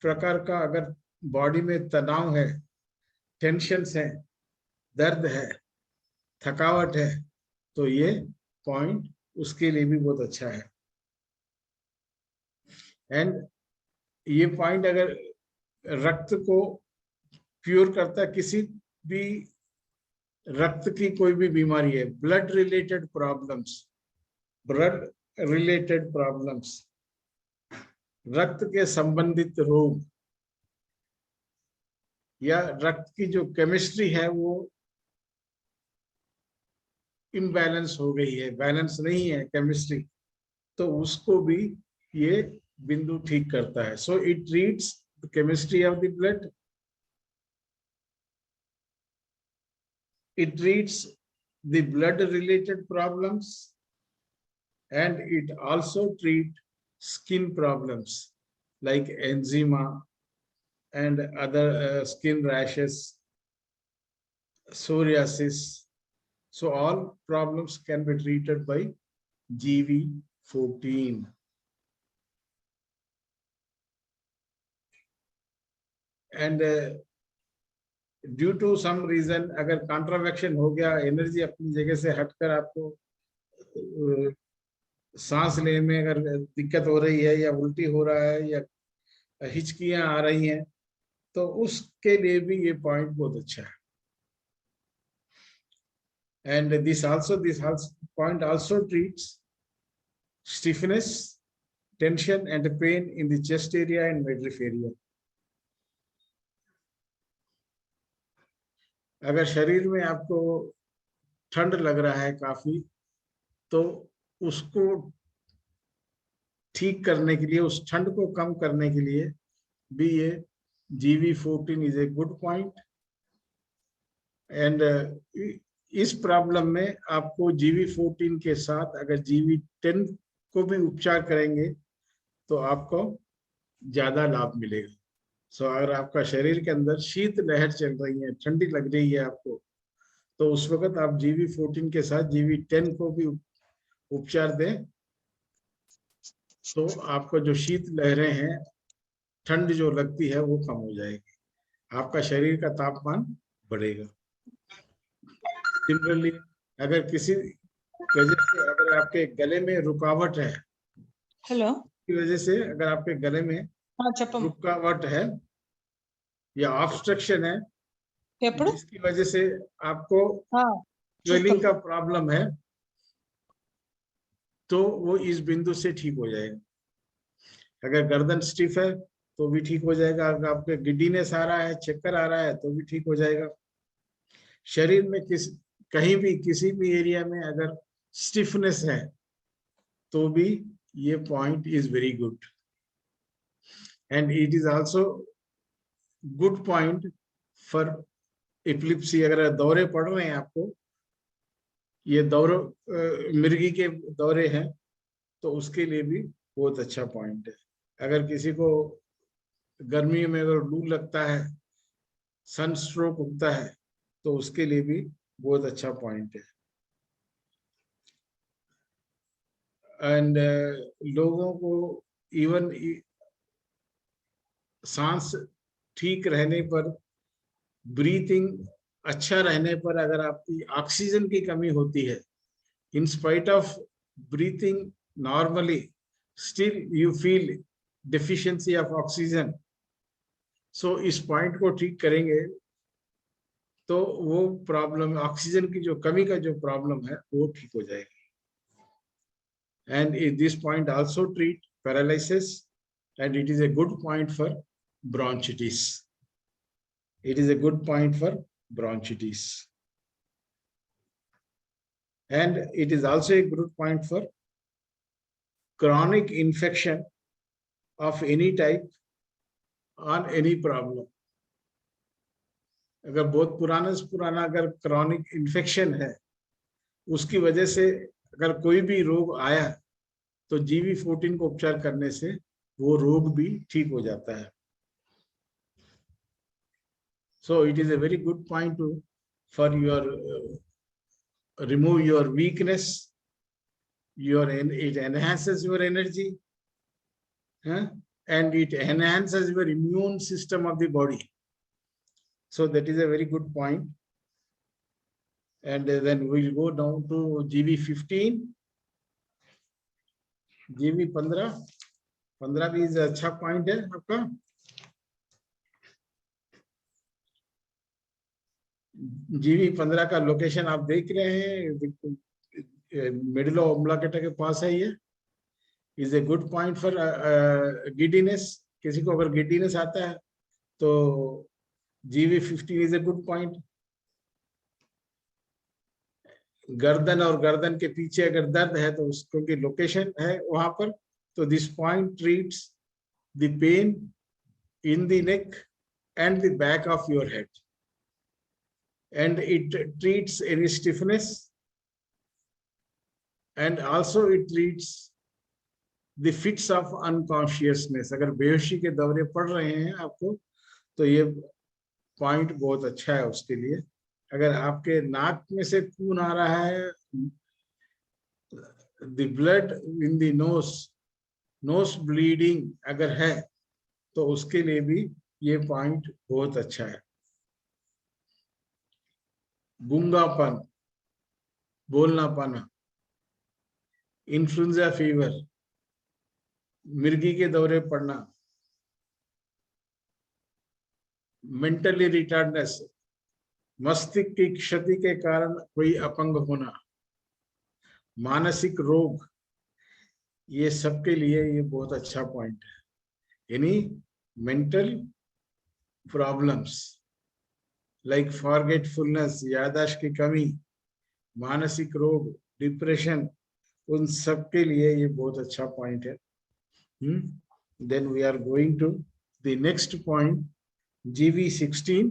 प्रकार का अगर बॉडी में तनाव है, टेंशन्स है, दर्द है, थकावट है, तो ये पॉइंट उसके लिए भी बहुत अच्छा है। एंड ये पॉइंट अगर रक्त को प्योर करता है, किसी भी रक्त की कोई भी बीमारी है, ब्लड रिलेटेड प्रॉब्लम्स, रक्त के संबंधित रोग, या रक्त की जो केमिस्ट्री है वो इम्बैलेंस हो गई है, बैलेंस नहीं है केमिस्ट्री, तो उसको भी ये बिंदु ठीक करता है। So it treats the chemistry of the blood, it treats the blood related problems, and it also treats skin problems like eczema and other skin rashes, psoriasis. So all problems can be treated by GV14. And due to some reason अगर कॉन्ट्रावेक्शन हो गया, energy अपनी जगह से हटकर आपको सांस लेने में अगर दिक्कत हो रही है, या उल्टी हो रहा है, या हिचकियां आ रही हैं, तो उसके लिए भी ये पॉइंट बहुत अच्छा है। And this point also treats stiffness, tension and pain in the chest area and midriff area. अगर शरीर में आपको ठंड लग रहा है काफी, तो उसको ठीक करने के लिए, उस ठंड को कम करने के लिए भी ये GV14 is a good point. And इस प्रॉब्लम में आपको GV14 के साथ अगर GV10 को भी उपचार करेंगे तो आपको ज्यादा लाभ मिलेगा। सो अगर आपका शरीर के अंदर शीत लहर चल रही है, ठंडी लग रही है आपको, तो उस वक्त आप GV14 के साथ GV10 को भी उपचार दें, तो आपको जो शीत लहरें हैं, ठंड जो लगती है, वो कम हो जाएगी, आपका शरीर का तापमान बढ़ेगा। सिमिलरली अगर किसी वजह से अगर आपके गले में रुकावट है, हेलो की वजह से अगर आपके गले में रुकावट है या ऑब्स्ट्रक्शन है, जिसकी वजह से आपको स्वेलिंग का प्रॉब्लम है, तो वो इस बिंदु से ठीक हो जाएगा। अगर गर्दन स्टिफ है तो भी ठीक हो जाएगा, अगर आपके गिड्डीनेस आ रहा है, चक्कर आ रहा है, तो भी ठीक हो जाएगा। शरीर में कहीं भी किसी भी एरिया में अगर स्टिफनेस है तो भी ये point is very good. And it is also good point for epilepsy. अगर दौरे पड़ रहे हैं आपको, ये दौरे मिर्गी के दौरे हैं, तो उसके लिए भी बहुत अच्छा पॉइंट है। अगर किसी को गर्मी में अगर लू लगता है, सन स्ट्रोक होता है, तो उसके लिए भी बहुत अच्छा पॉइंट है। एंड लोगों को इवन सांस ठीक रहने पर, ब्रीथिंग अच्छा रहने पर, अगर आपकी ऑक्सीजन की कमी होती है, in spite of breathing normally, still you feel deficiency of oxygen, so इस पॉइंट को ठीक करेंगे तो वो प्रॉब्लम, ऑक्सीजन की जो कमी का जो प्रॉब्लम है, वो ठीक हो जाएगी। And this point also treat paralysis, and it is a good point for bronchitis. It is a good point for bronchitis. And it is also a good point for chronic infection of any type on any problem. अगर बहुत पुराना से पुराना अगर chronic infection है, उसकी वजह से अगर कोई भी रोग आया तो GV14 को उपचार करने से वो रोग भी ठीक हो जाता है. So it is a very good point to for your remove your weakness, it enhances your energy, and it enhances your immune system of the body. So that is a very good point. And then we'll go down to GV15. GV15 भी is अच्छा point है आपका. GV15 का location आप देख रहे हैं, middle of अम्लाकेटा के पास है. ये is a good point for giddiness. किसी को अगर गिडीनेस आता है तो GV15 is a good point. गर्दन और गर्दन के पीछे अगर दर्द है तो उसको की लोकेशन है वहां पर, तो this point treats the pen in the neck and the back of your head. And it treats any stiffness, and also it treats the fits of unconsciousness. अगर बेहोशी के दौरे पड़ रहे हैं आपको तो ये पॉइंट बहुत अच्छा है उसके लिए. अगर आपके नाक में से खून आ रहा है, the blood in the nose bleeding अगर है तो उसके लिए भी ये पॉइंट बहुत अच्छा है. गूंगापन, बोलना पाना, इन्फ्लुएंजा फीवर, मिर्गी के दौरे पड़ना, मेंटली रिटार्डनेस, मस्तिष्क की क्षति के कारण कोई अपंग होना, मानसिक रोग, ये सबके लिए ये बहुत अच्छा पॉइंट है. यानी मेंटल प्रॉब्लम्स लाइक फॉरगेटफुलनेस, याददाश्त की कमी, मानसिक रोग, डिप्रेशन, उन सब के लिए ये बहुत अच्छा पॉइंट है. Then we are going to the next point, GV16.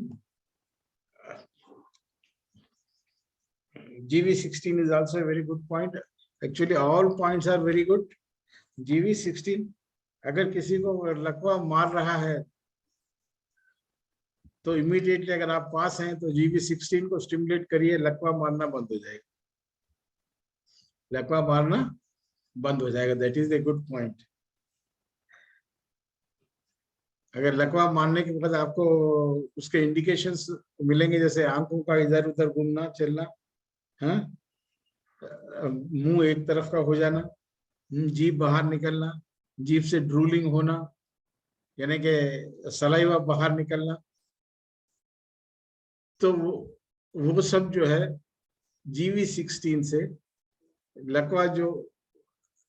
GV16 is also a very good point. Actually all points are very good. GV16 अगर किसी को लकवा मार रहा है तो इमीडिएटली अगर आप पास हैं तो GV16 को स्टिमुलेट करिए, लकवा मारना बंद हो जाएगा. लकवा मारना बंद हो जाएगा. That is a good point. अगर लकवा मारने के बाद आपको उसके इंडिकेशंस मिलेंगे, जैसे आंखों का इधर उधर घूमना चलना, मुंह एक तरफ का हो जाना, जीभ बाहर निकलना, जीभ से ड्रूलिंग होना, यानी कि सलाइवा बाहर निकलना, तो वो सब जो है GV16 से लकवा जो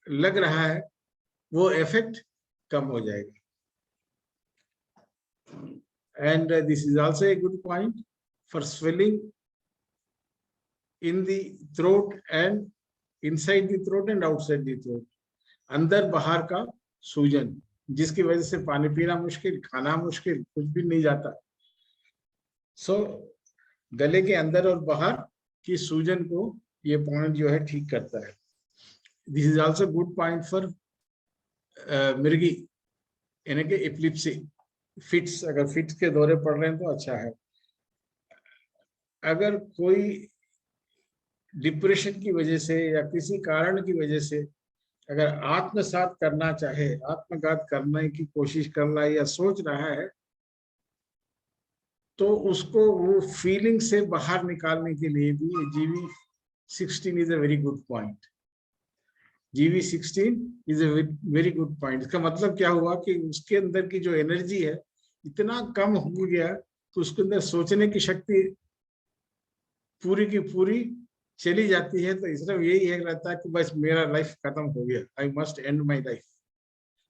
लग रहा है वो इफेक्ट कम हो जाएगा. And this is also a good point for swelling in the throat and inside the throat and outside the throat. अंदर बाहर का सूजन, जिसकी वजह से पानी पीना मुश्किल, खाना मुश्किल, कुछ भी नहीं जाता. गले के अंदर और बाहर की सूजन को ये पॉइंट जो है ठीक करता है. This is also good point for मिर्गी, यानी कि एपिलेप्सी, फिट्स. अगर फिट्स के दौरे पड़ रहे हैं तो अच्छा है. अगर कोई डिप्रेशन की वजह से या किसी कारण की वजह से अगर आत्मसात करना चाहे, आत्मघात करने की कोशिश कर रहा है या सोच रहा है, तो उसको वो फीलिंग से बाहर निकालने के लिए भी GV16 is a very good point. GV16 is a very good point. इसका मतलब क्या हुआ कि उसके अंदर की जो एनर्जी है इतना कम हो गया तो उसके अंदर सोचने की शक्ति पूरी की पूरी चली जाती है. तो इसलिए यही है रहता है कि बस मेरा लाइफ खत्म हो गया, I must and my life.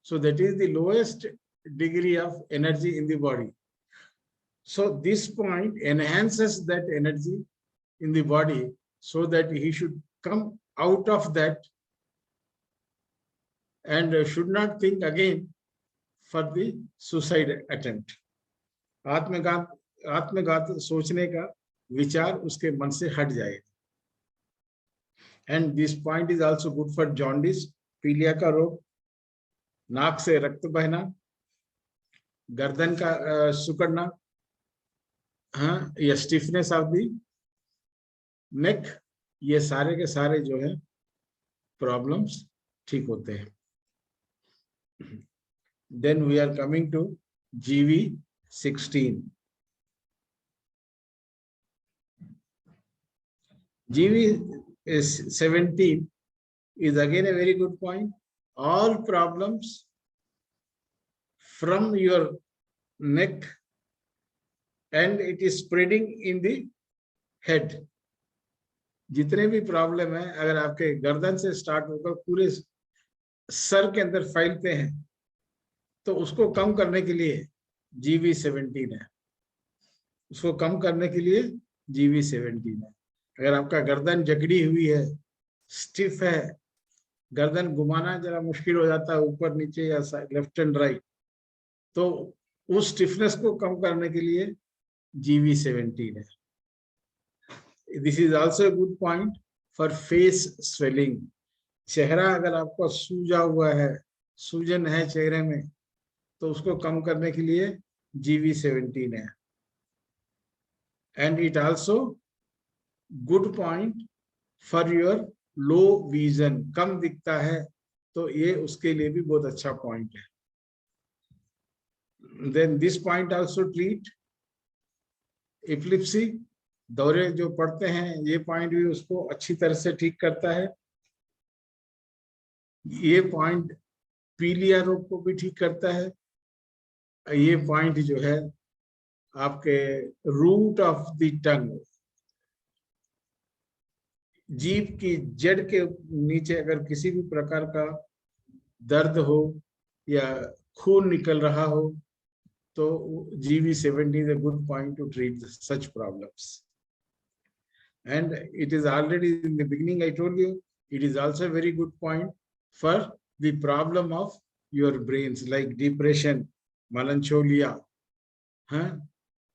So that is the lowest degree of energy in the body. So this point enhances that energy in the body so that he should come out of that and should not think again for the suicide attempt. आत्मघात सोचने का विचार उसके मन से हट जाएगा. And this point is also good for jaundice, पीलिया का रोग, नाक से रक्त बहना, गर्दन का सिकुड़ना, हाँ, या स्टिफनेस ऑफ द नेक, ये सारे के सारे जो है प्रॉब्लम्स ठीक होते हैं. Then we are coming to GV16. GV17 is again a very good point. All problems from your neck and it is spreading in the head. जितने भी प्रॉब्लम है अगर आपके गर्दन से स्टार्ट होकर पूरे सर के अंदर फैलते हैं तो उसको कम करने के लिए GV17 है. उसको कम करने के लिए GV17 है. अगर आपका गर्दन जकड़ी हुई है, स्टिफ है, गर्दन घुमाना जरा मुश्किल हो जाता है ऊपर नीचे या लेफ्ट एंड राइट, तो उस स्टिफनेस को कम करने के लिए GV17 है. This is also a good point for face swelling. चेहरा अगर आपका सूजा हुआ है, सूजन है चेहरे में, तो उसको कम करने के लिए GV17 है. And it also good point for your low vision. कम दिखता है तो ये उसके लिए भी बहुत अच्छा point है. Then this point also treat epilepsy. दौरे जो पड़ते हैं ये पॉइंट भी उसको अच्छी तरह से ठीक करता है. ये पॉइंट पीलिया रोग को भी ठीक करता है. ये पॉइंट जो है आपके रूट ऑफ द टंग, जीभ की जड़ के नीचे अगर किसी भी प्रकार का दर्द हो या खून निकल रहा हो तो GV17 is a good point to treat such problems. And it is already in the beginning I told you, it is also a very good point for the problem of your brains like depression, melancholia, हाँ,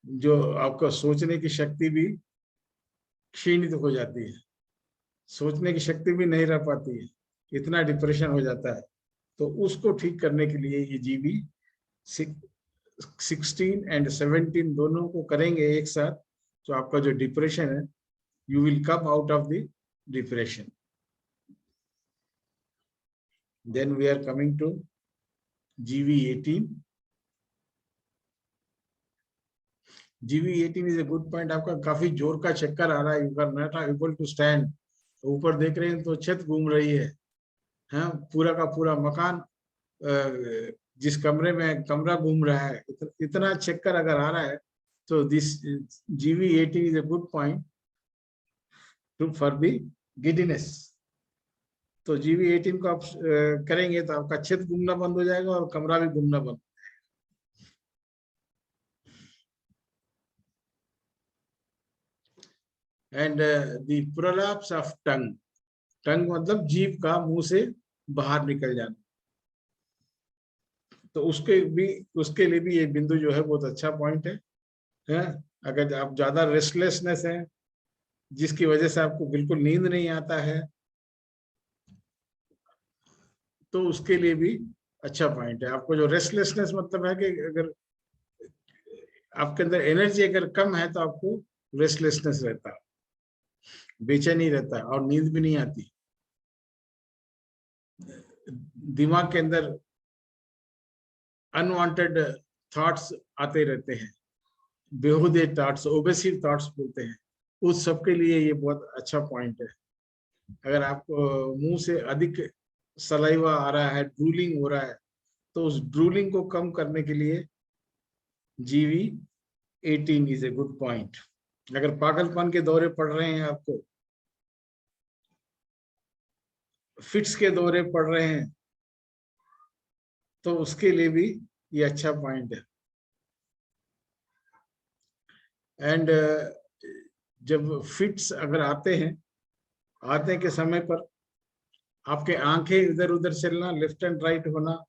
जो आपका सोचने की शक्ति भी क्षीणित हो जाती है, सोचने की शक्ति भी नहीं रह पाती है, इतना डिप्रेशन हो जाता है, तो उसको ठीक करने के लिए ये GV16 and 17 दोनों को करेंगे एक साथ, तो आपका जो डिप्रेशन है, you will come out of the depression. Then we are coming to GV18. GV18 is a good point. आपका काफी जोर का चक्कर आ रहा है, you are not able to stand. ऊपर देख रहे हैं तो छत घूम रही है, हाँ, पूरा का पूरा मकान, जिस कमरे में कमरा घूम रहा है, इतना चक्कर अगर आ रहा है तो this GV18 is a good point for the giddiness. तो GV18 को आप करेंगे तो आपका छत घूमना बंद हो जाएगा और कमरा भी घूमना बंद. And the prolapse of tongue, tongue मतलब जीभ का मुंह से बाहर निकल जाना, तो उसके लिए भी ये बिंदु जो है बहुत अच्छा पॉइंट है. अगर आप ज्यादा रेस्टलेसनेस है जिसकी वजह से आपको बिल्कुल नींद नहीं आता है तो उसके लिए भी अच्छा पॉइंट है. आपको जो रेस्टलेसनेस मतलब है कि अगर आपके अंदर एनर्जी अगर कम है तो आपको रेस्टलेसनेस रहता है, बेचैनी रहता है और नींद भी नहीं आती. दिमाग के अंदर अनवांटेड थॉट्स आते रहते हैं, बेहुदे थॉट्स, ओबेसिव थॉट्स बोलते हैं, उस सब के लिए ये बहुत अच्छा पॉइंट है. अगर आपको मुंह से अधिक सलाइवा आ रहा है, ड्रूलिंग हो रहा है, तो उस ड्रूलिंग को कम करने के लिए GV18 is a good point. अगर पागलपन के दौरे पड़ रहे हैं, आपको फिट्स के दौरे पड़ रहे हैं, तो उसके लिए भी ये अच्छा पॉइंट है. एंड जब फिट्स अगर आते के समय पर आपके आंखें इधर उधर चलना, लेफ्ट एंड राइट होना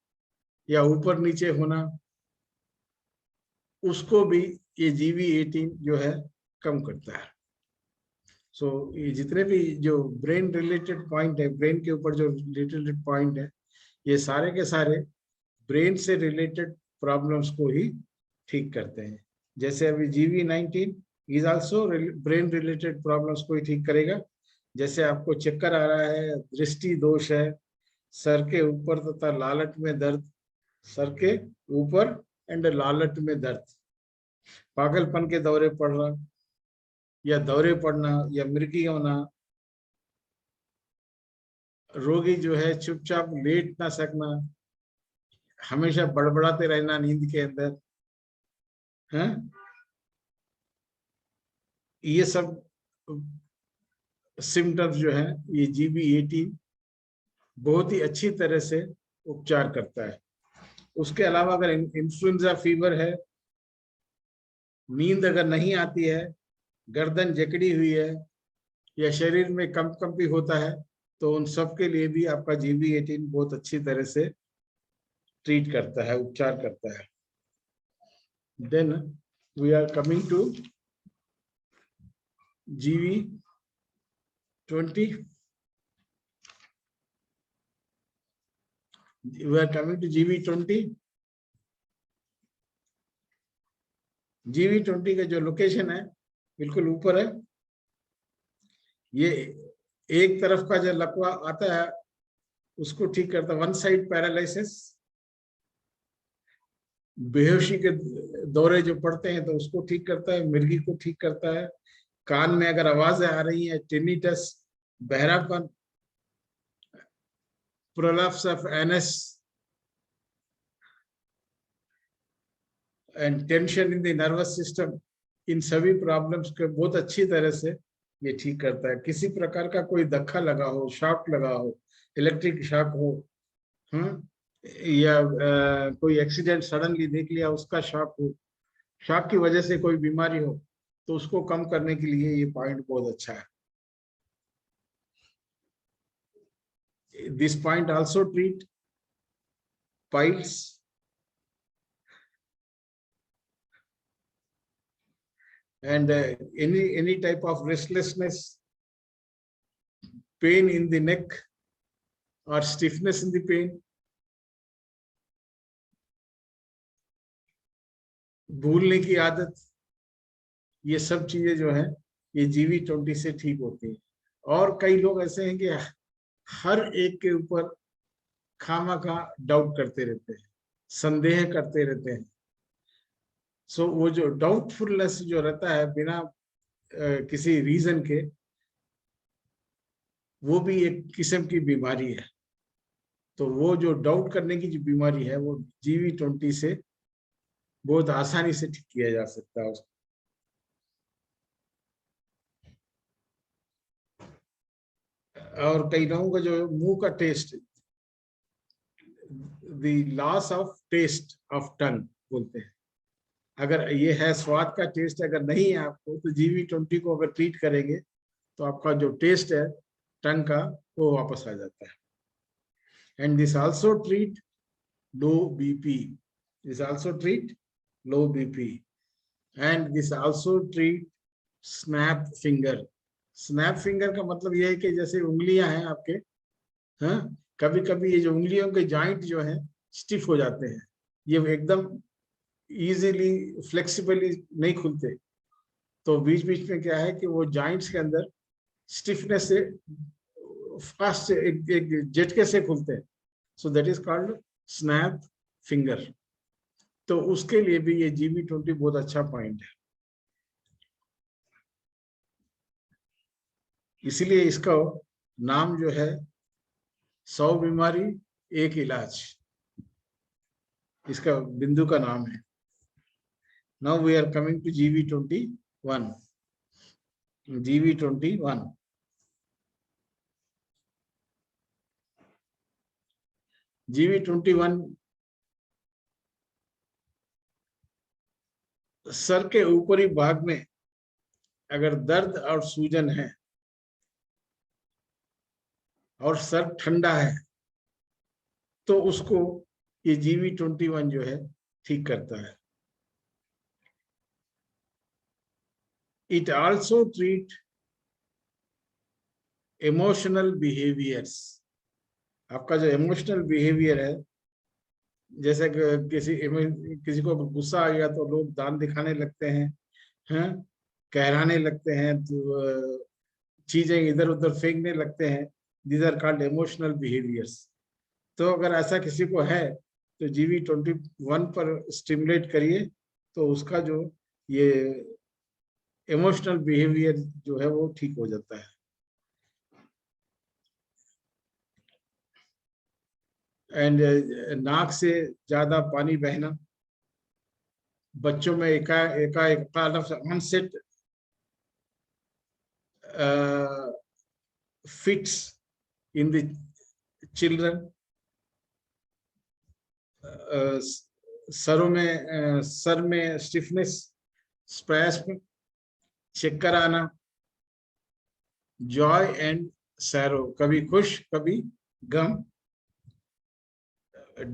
या ऊपर नीचे होना, उसको भी ये GV18 जो है कम करता है। सो ये जितने भी जो ब्रेन रिलेटेड पॉइंट है, ब्रेन के ऊपर जो रिलेटेड पॉइंट है, ये सारे के सारे ब्रेन से रिलेटेड प्रॉब्लम्स को ही ठीक करते हैं। जैसे अभी GV19 is also brain related problems को ही ठीक करेगा। जैसे आपको चक्कर आ रहा है, दृष्टि दोष है, सर के ऊपर तथा लालट में दर्द, सर के ऊपर एंड लालट में दर्द, पागलपन के दौरे पड़ना या दौरे पड़ना या मृगी होना, रोगी जो है चुपचाप लेट ना सकना, हमेशा बड़बड़ाते रहना नींद के अंदर, हैं? ये सब सिम्टम्स जो है ये GV18 बहुत ही अच्छी तरह से उपचार करता है। उसके अलावा अगर इन्फ्लुएंजा फीवर है, नींद अगर नहीं आती है, गर्दन जकड़ी हुई है या शरीर में कंपी होता है, तो उन सब के लिए भी आपका GV18 बहुत अच्छी तरह से ट्रीट करता है, उपचार करता है। Then we are coming to GV20. We are coming to GV20. GV20 का जो लोकेशन है बिल्कुल ऊपर है। ये एक तरफ का जो लकवा आता है उसको ठीक करता है, वन साइड पैरालिसिस, बेहोशी के दौरे जो पड़ते हैं तो उसको ठीक करता है, मिर्गी को ठीक करता है, कान में अगर आवाजें आ रही हैं, टिनिटस, बहरापन, prolapse of anus and tension in the nervous system, इन सभी प्रॉब्लम्स को बहुत अच्छी तरह से ये ठीक करता है। किसी प्रकार का कोई धक्का लगा हो, शॉक लगा हो, इलेक्ट्रिक शॉक हो, या कोई एक्सीडेंट सडनली देख लिया उसका शॉक हो, शॉक की वजह से कोई बीमारी हो, तो उसको कम करने के लिए ये पॉइंट बहुत अच्छा है। This point also treat piles and any type of restlessness, pain in the neck or stiffness in the pain, भूलने की आदत, ये सब चीजें जो है ये GV20 से ठीक होती है। और कई लोग ऐसे हैं कि हर एक के ऊपर खामखा डाउट करते रहते हैं, संदेह करते रहते हैं। सो वो जो डाउटफुलनेस जो रहता है बिना किसी रीजन के, वो भी एक किस्म की बीमारी है। तो वो जो डाउट करने की जो बीमारी है वो GV20 से बहुत आसानी से ठीक किया जा सकता है। और कई लोगों का जो मुंह का taste, the loss of taste of tongue बोलते हैं, अगर ये है स्वाद का टेस्ट अगर नहीं है आपको, तो GV20 को अगर ट्रीट करेंगे तो आपका जो टेस्ट है टंग का वो वापस आ जाता है। And this also treat low BP, this also treat low BP, and this also treat snap finger. Snap finger का मतलब यह है कि जैसे उंगलियां हैं आपके, हाँ, कभी कभी ये जो उंगलियों के जॉइंट जो है स्टिफ हो जाते हैं, ये एकदम इजीली फ्लेक्सिबली नहीं खुलते, तो बीच बीच में क्या है कि वो जॉइंट्स के अंदर स्टिफनेस से फास्ट एक झटके से खुलते हैं। So that is called snap finger. तो उसके लिए भी ये GV20 बहुत अच्छा पॉइंट है। इसीलिए इसका नाम जो है 100 बीमारी एक इलाज, इसका बिंदु का नाम है। Now we are coming to GV21. GV21. GV21 सर के ऊपरी भाग में अगर दर्द और सूजन है और सर ठंडा है तो उसको ये GV21 जो है ठीक करता है। It also treat emotional behaviours. आपका जो इमोशनल बिहेवियर है, जैसे किसी को गुस्सा आ गया तो लोग दांत दिखाने लगते हैं, कहराने लगते हैं, तो चीजें इधर उधर फेंकने लगते हैं। These are called emotional behaviours. तो अगर ऐसा किसी को है तो GV21 पर स्टिमुलेट करिए तो उसका जो ये इमोशनल बिहेवियर जो है वो ठीक हो जाता है। एंड नाक से ज्यादा पानी बहना, बच्चों में एकाएक onset fits in the children, सर में स्टिफनेस, स्पैस्म, चक्कर आना, जॉय एंड सैरो, कभी खुश कभी गम,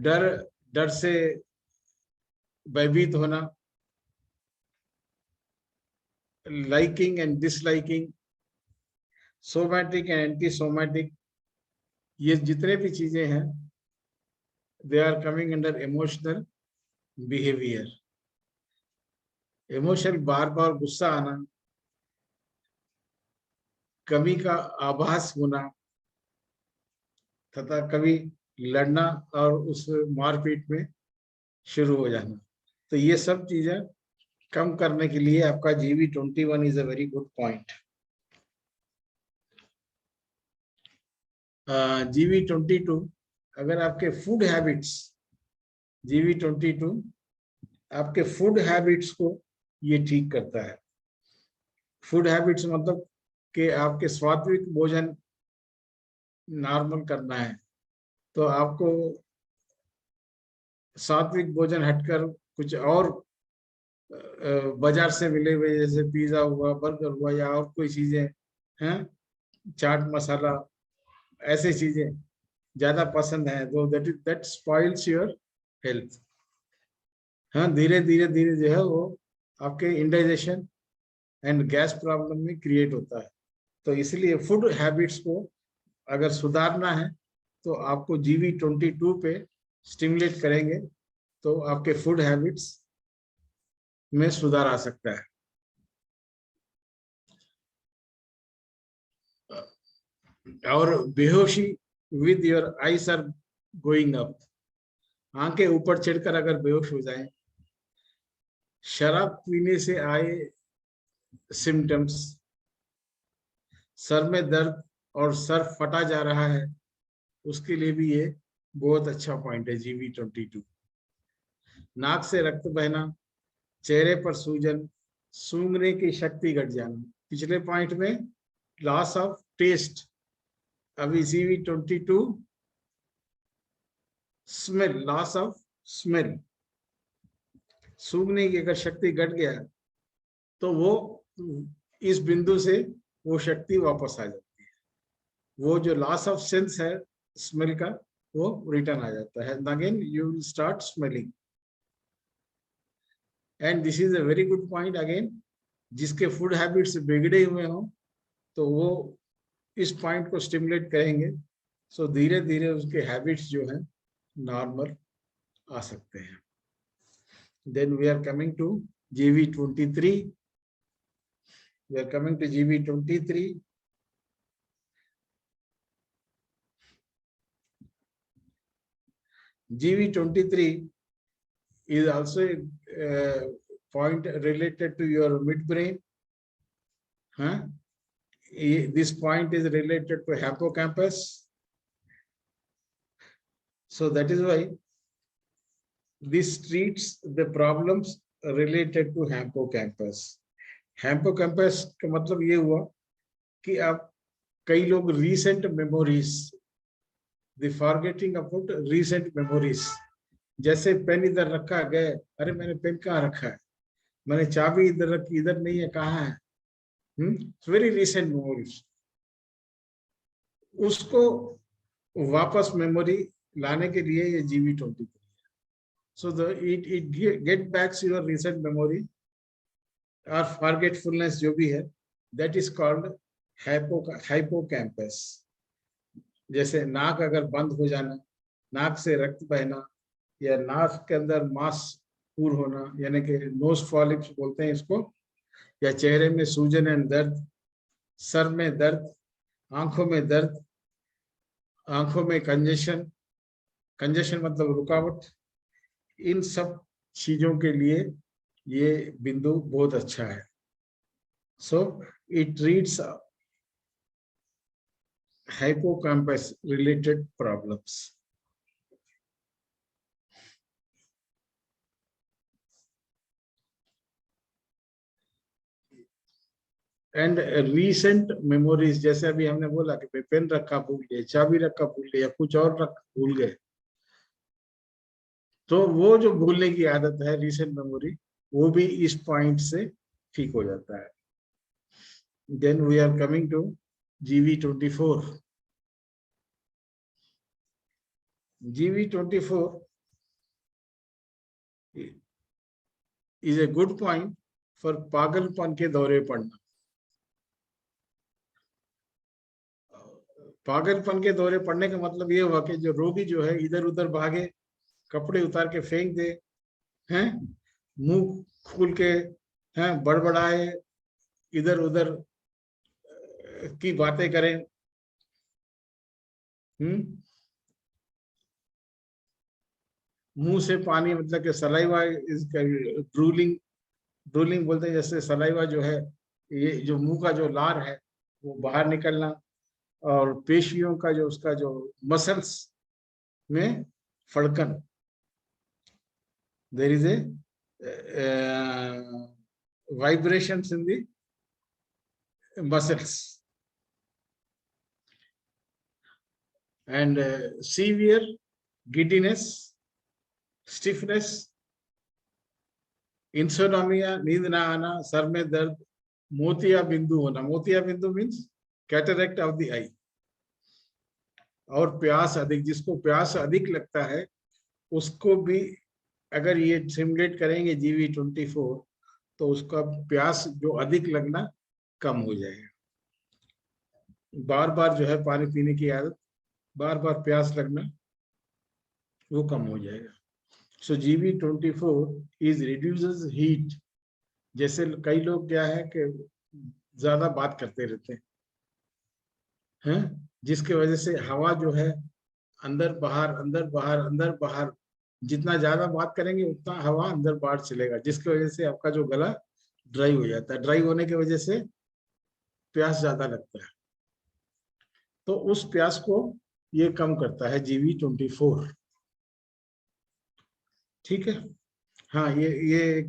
डर से भयभीत होना, liking and disliking, somatic and anti somatic, ये जितने भी चीजें हैं they are coming under emotional behaviour. Emotional बार बार गुस्सा आना, कमी का आभास होना तथा कभी लड़ना और उस मारपीट में शुरू हो जाना, तो ये सब चीजें कम करने के लिए आपका GV21 is a very good point. GV22 अगर आपके फूड हैबिट्स, GV22 आपके फूड हैबिट्स को ये ठीक करता है। फूड हैबिट्स मतलब कि आपके सात्विक भोजन नॉर्मल करना है, तो आपको सात्विक भोजन हटकर कुछ और बाजार से मिले हुए जैसे पिज्जा हुआ, बर्गर हुआ या और कोई चीजें हैं, चाट मसाला, ऐसे चीजें ज्यादा पसंद है तो दैट स्पॉइल्स योर हेल्थ। हाँ, धीरे धीरे धीरे जो है वो आपके इंडाइजेशन एंड गैस प्रॉब्लम में क्रिएट होता है। तो इसलिए फूड हैबिट्स को अगर सुधारना है तो आपको GV22 पे स्टिमुलेट करेंगे तो आपके फूड हैबिट्स में सुधार आ सकता है। और बेहोशी with your eyes are going up, आंखें ऊपर चढ़कर अगर बेहोश हो जाएं, शराब पीने से आए सिम्टम्स, सर में दर्द और सर फटा जा रहा है, उसके लिए भी ये बहुत अच्छा पॉइंट है GV22। नाक से रक्त बहना, चेहरे पर सूजन, सूंघने की शक्ति घट जाना, पिछले पॉइंट में लॉस ऑफ टेस्ट, अभी GV22 smell, loss of smell, सूंघने की अगर शक्ति घट गया तो वो इस बिंदु से वो शक्ति वापस आ जाती है, वो जो लॉस ऑफ सेंस है स्मेल का वो रिटर्न आ जाता है, again you will start smelling. And this is a very good point again, जिसके फूड हैबिट्स बिगड़े हुए हों तो वो इस पॉइंट को स्टिमुलेट करेंगे, सो धीरे धीरे उसके हैबिट्स जो है नॉर्मल आ सकते हैं। Then we are coming to GV23, we are coming to GV23. GV23 is also a point related to your midbrain. This point is related to hippocampus. So that is why this treats the problems related to hippocampus. Hippocampus का मतलब ये हुआ कि आप कई लोग recent memories, the forgetting about recent memories, जैसे pen इधर रखा गए, अरे मैंने पेन कहाँ रखा है, मैंने चाबी इधर रखी, इधर नहीं है, कहाँ है, वेरी रिसेंट मेमोरीज, उसको वापस मेमोरी लाने के लिए ये GV23 है। So it get backs your recent memory और फॉरगेटफुलनेस जो भी है, दैट इज कॉल्ड हाइपोकैम्पस। जैसे नाक अगर बंद हो जाना, नाक से रक्त बहना, या नाक के अंदर मांस पूर होना, यानी कि नोज पॉलिप्स बोलते हैं इसको, या चेहरे में सूजन एंड दर्द, सर में दर्द, आंखों में दर्द, आंखों में कंजेशन, कंजेशन मतलब रुकावट, इन सब चीजों के लिए ये बिंदु बहुत अच्छा है। So it treats hippocampus related problems. And recent memories, जैसे अभी हमने बोला कि पेन रखा भूल गए, चाबी रखा भूल गए, या कुछ और रख भूल गए, तो वो जो भूलने की आदत है रीसेंट मेमोरी, वो भी इस पॉइंट से ठीक हो जाता है। Then we are coming to GV24. GV24 is a good point for पागलपन के दौरे पड़ना। पागलपन के दौरे पड़ने का मतलब ये हुआ कि जो रोगी जो है इधर उधर भागे, कपड़े उतार के फेंक दे, हैं, मुंह खोल के, हैं, बड़बड़ाए, इधर उधर की बातें करें, मुंह से पानी, मतलब कि सलाइवा इज ड्रूलिंग, ड्रूलिंग बोलते हैं, जैसे सलाइवा जो है, ये जो मुंह का जो लार है वो बाहर निकलना, और पेशियों का जो उसका जो मसल्स में फड़कन, there is a vibrations in the muscles, and severe giddiness, stiffness, insomnia, नींद ना आना, सर में दर्द, मोतिया बिंदु होना। मोतिया बिंदु मीन्स कैटरेक्ट ऑफ द आई। और प्यास अधिक, जिसको प्यास अधिक लगता है उसको भी अगर ये सिमुलेट करेंगे GV24, तो उसका प्यास जो अधिक लगना कम हो जाएगा। बार बार जो है पानी पीने की आदत, बार बार प्यास लगना, वो कम हो जाएगा। सो GV24 इज रिड्यूसेस हीट। जैसे कई लोग क्या है कि ज्यादा बात करते रहते हैं, जिसके वजह से हवा जो है अंदर बाहर, अंदर बाहर, अंदर बाहर, जितना ज्यादा बात करेंगे उतना हवा अंदर बाहर चलेगा, जिसकी वजह से आपका जो गला ड्राई हो जाता है। ड्राई होने की वजह से प्यास ज्यादा लगता है, तो उस प्यास को ये कम करता है GV24। ठीक है, हाँ, ये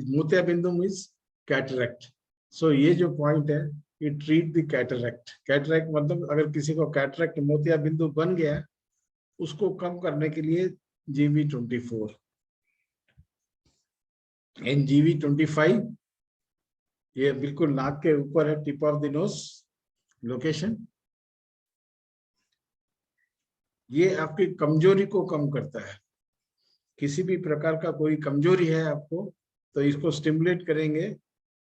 मोतिया बिंदु मीन्स कैटरेक्ट। सो ये जो पॉइंट है, ये ट्रीट द कैटरेक्ट। कैटरेक्ट मतलब अगर किसी को कैटरेक्ट, मोतिया बिंदु बन गया, उसको कम करने के लिए GV24। एंड GV25 ये बिल्कुल नाक के ऊपर है, tip of the knows location. ये आपकी कमजोरी को कम करता है। किसी भी प्रकार का कोई कमजोरी है आपको, तो इसको स्टिमुलेट करेंगे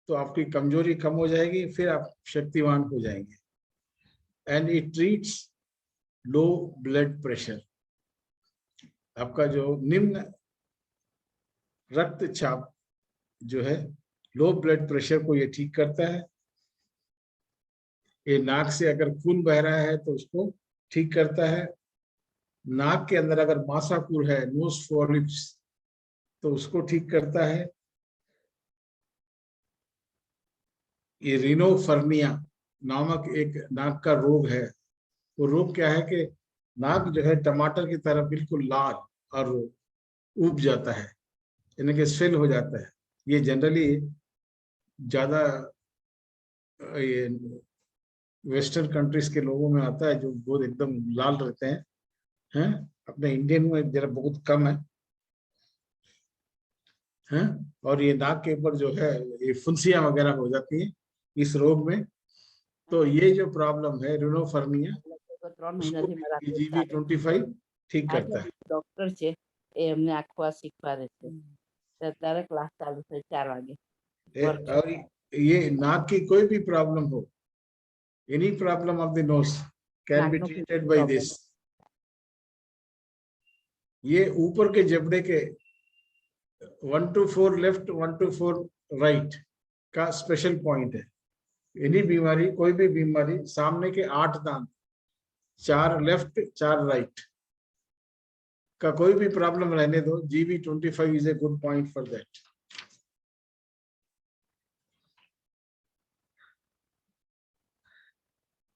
तो आपकी कमजोरी कम हो जाएगी, फिर आप शक्तिवान हो जाएंगे। And it treats low blood pressure. आपका जो निम्न रक्तचाप जो है, लो ब्लड प्रेशर को ये ठीक करता है। ये नाक से अगर खून बह रहा है तो उसको ठीक करता है। नाक के अंदर अगर मांसापुर है, नोज पॉलिप्स, तो उसको ठीक करता है। ये रिनोफर्निया नामक एक नाक का रोग है। वो रोग क्या है कि नाक जो है टमाटर की तरह बिल्कुल लाल और उब जाता है, यानी कि स्वेल हो जाता है। ये जनरली ज्यादा ये वेस्टर्न कंट्रीज के लोगों में आता है, जो बहुत एकदम लाल रहते हैं। अपने इंडियन में जरा बहुत कम है। और ये नाक के ऊपर जो है ये फुंसियां वगैरह हो जाती हैं, इस रोग में। तो ये जो प्रॉब्लम है रिनोफर्निया, 3 મહિનાથી મારા હાથ जीवी ચાલે 25 ठीक આજે करता है। ડોક્ટર છે એ એમને આખવા શીખવાડે છે તો અત્યારે ક્લાસ ચાલુ થઈ 4 વાગે और ये नाक की कोई भी प्रॉब्लम हो, any problem of the nose can be નાકનો ट्रीटेड बाय दिस। ये ऊपर के जबड़े के 1 to 4 लेफ्ट 1 to 4 राइट का स्पेशल पॉइंट है। एनी बीमारी, कोई भी बीमारी, सामने के 8 दांत, 4 लेफ्ट 4 राइट का कोई भी प्रॉब्लम रहने दो, जीवी 25 is a good point for that.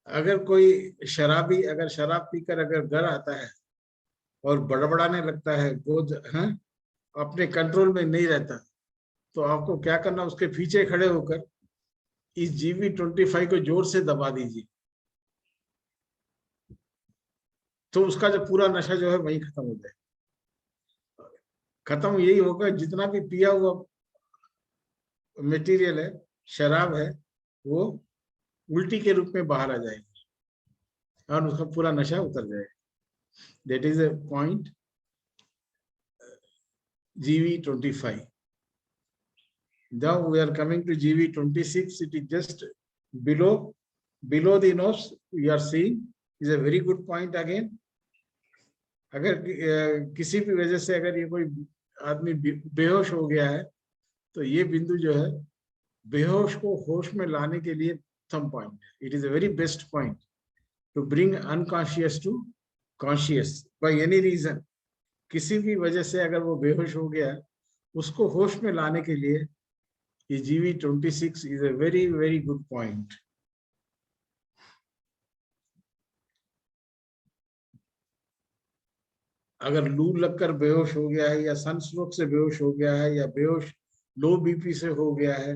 अगर कोई शराबी अगर शराब पीकर अगर घर आता है और बड़बड़ाने लगता है, बोझ है, अपने कंट्रोल में नहीं रहता, तो आपको क्या करना, उसके पीछे खड़े होकर इस जीवी 25 को जोर से दबा दीजिए, तो उसका जो पूरा नशा जो है वही खत्म हो जाए। खत्म यही होगा, जितना भी पिया हुआ मटेरियल है, शराब है, वो उल्टी के रूप में बाहर आ जाएगी और उसका पूरा नशा उतर जाएगा। That is a point GV25. Now we are coming to GV26. It is just below the nose. We are seeing is a very good point again. अगर किसी भी वजह से अगर ये कोई आदमी बेहोश हो गया है, तो ये बिंदु जो है बेहोश को होश में लाने के लिए थम point. It is a very best point to bring unconscious to conscious by any reason. किसी भी वजह से अगर वो बेहोश हो गया, उसको होश में लाने के लिए ये GV26 is a very very good point. अगर लू लगकर बेहोश हो गया है, या सनस्ट्रोक से बेहोश हो गया है, या बेहोश लो बीपी से हो गया है,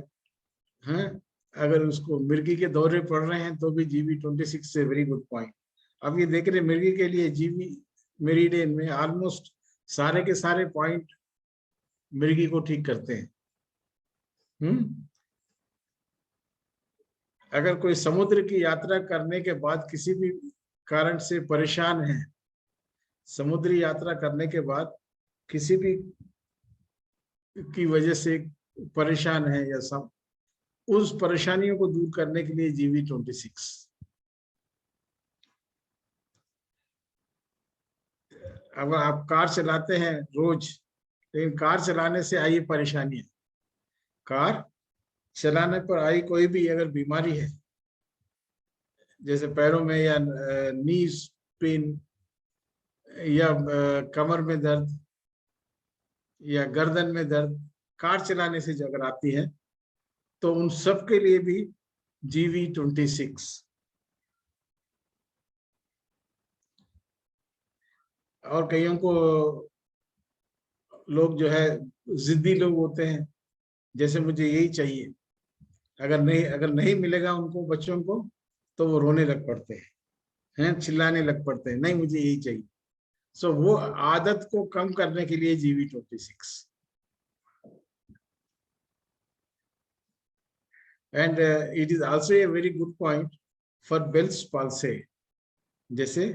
हैं? अगर उसको मिर्गी के दौरे पड़ रहे हैं, तो भी GV26 से वेरी गुड पॉइंट। अब ये देख रहे मिर्गी के लिए जीवी मेरिडियन में ऑलमोस्ट सारे के सारे पॉइंट मिर्गी को ठीक करते हैं। अगर कोई समुद्र की यात्रा करने के बाद किसी भी कारण से परेशान है, समुद्री यात्रा करने के बाद किसी भी की वजह से परेशान है, या सब उस परेशानियों को दूर करने के लिए GV26। अगर आप कार चलाते हैं रोज, लेकिन कार चलाने से आई परेशानी है, कार चलाने पर आई कोई भी अगर बीमारी है, जैसे पैरों में या नीज पेन, या कमर में दर्द, या गर्दन में दर्द, कार चलाने से अगर आती है, तो उन सब के लिए भी GV26। और कईयों को लोग जो है जिद्दी लोग होते हैं, जैसे मुझे यही चाहिए, अगर नहीं मिलेगा उनको, बच्चों को, तो वो रोने लग पड़ते हैं, चिल्लाने लग पड़ते हैं, नहीं मुझे यही चाहिए। सो वो आदत को कम करने के लिए GV26। And it is also a very good point for Bell's palsy, जैसे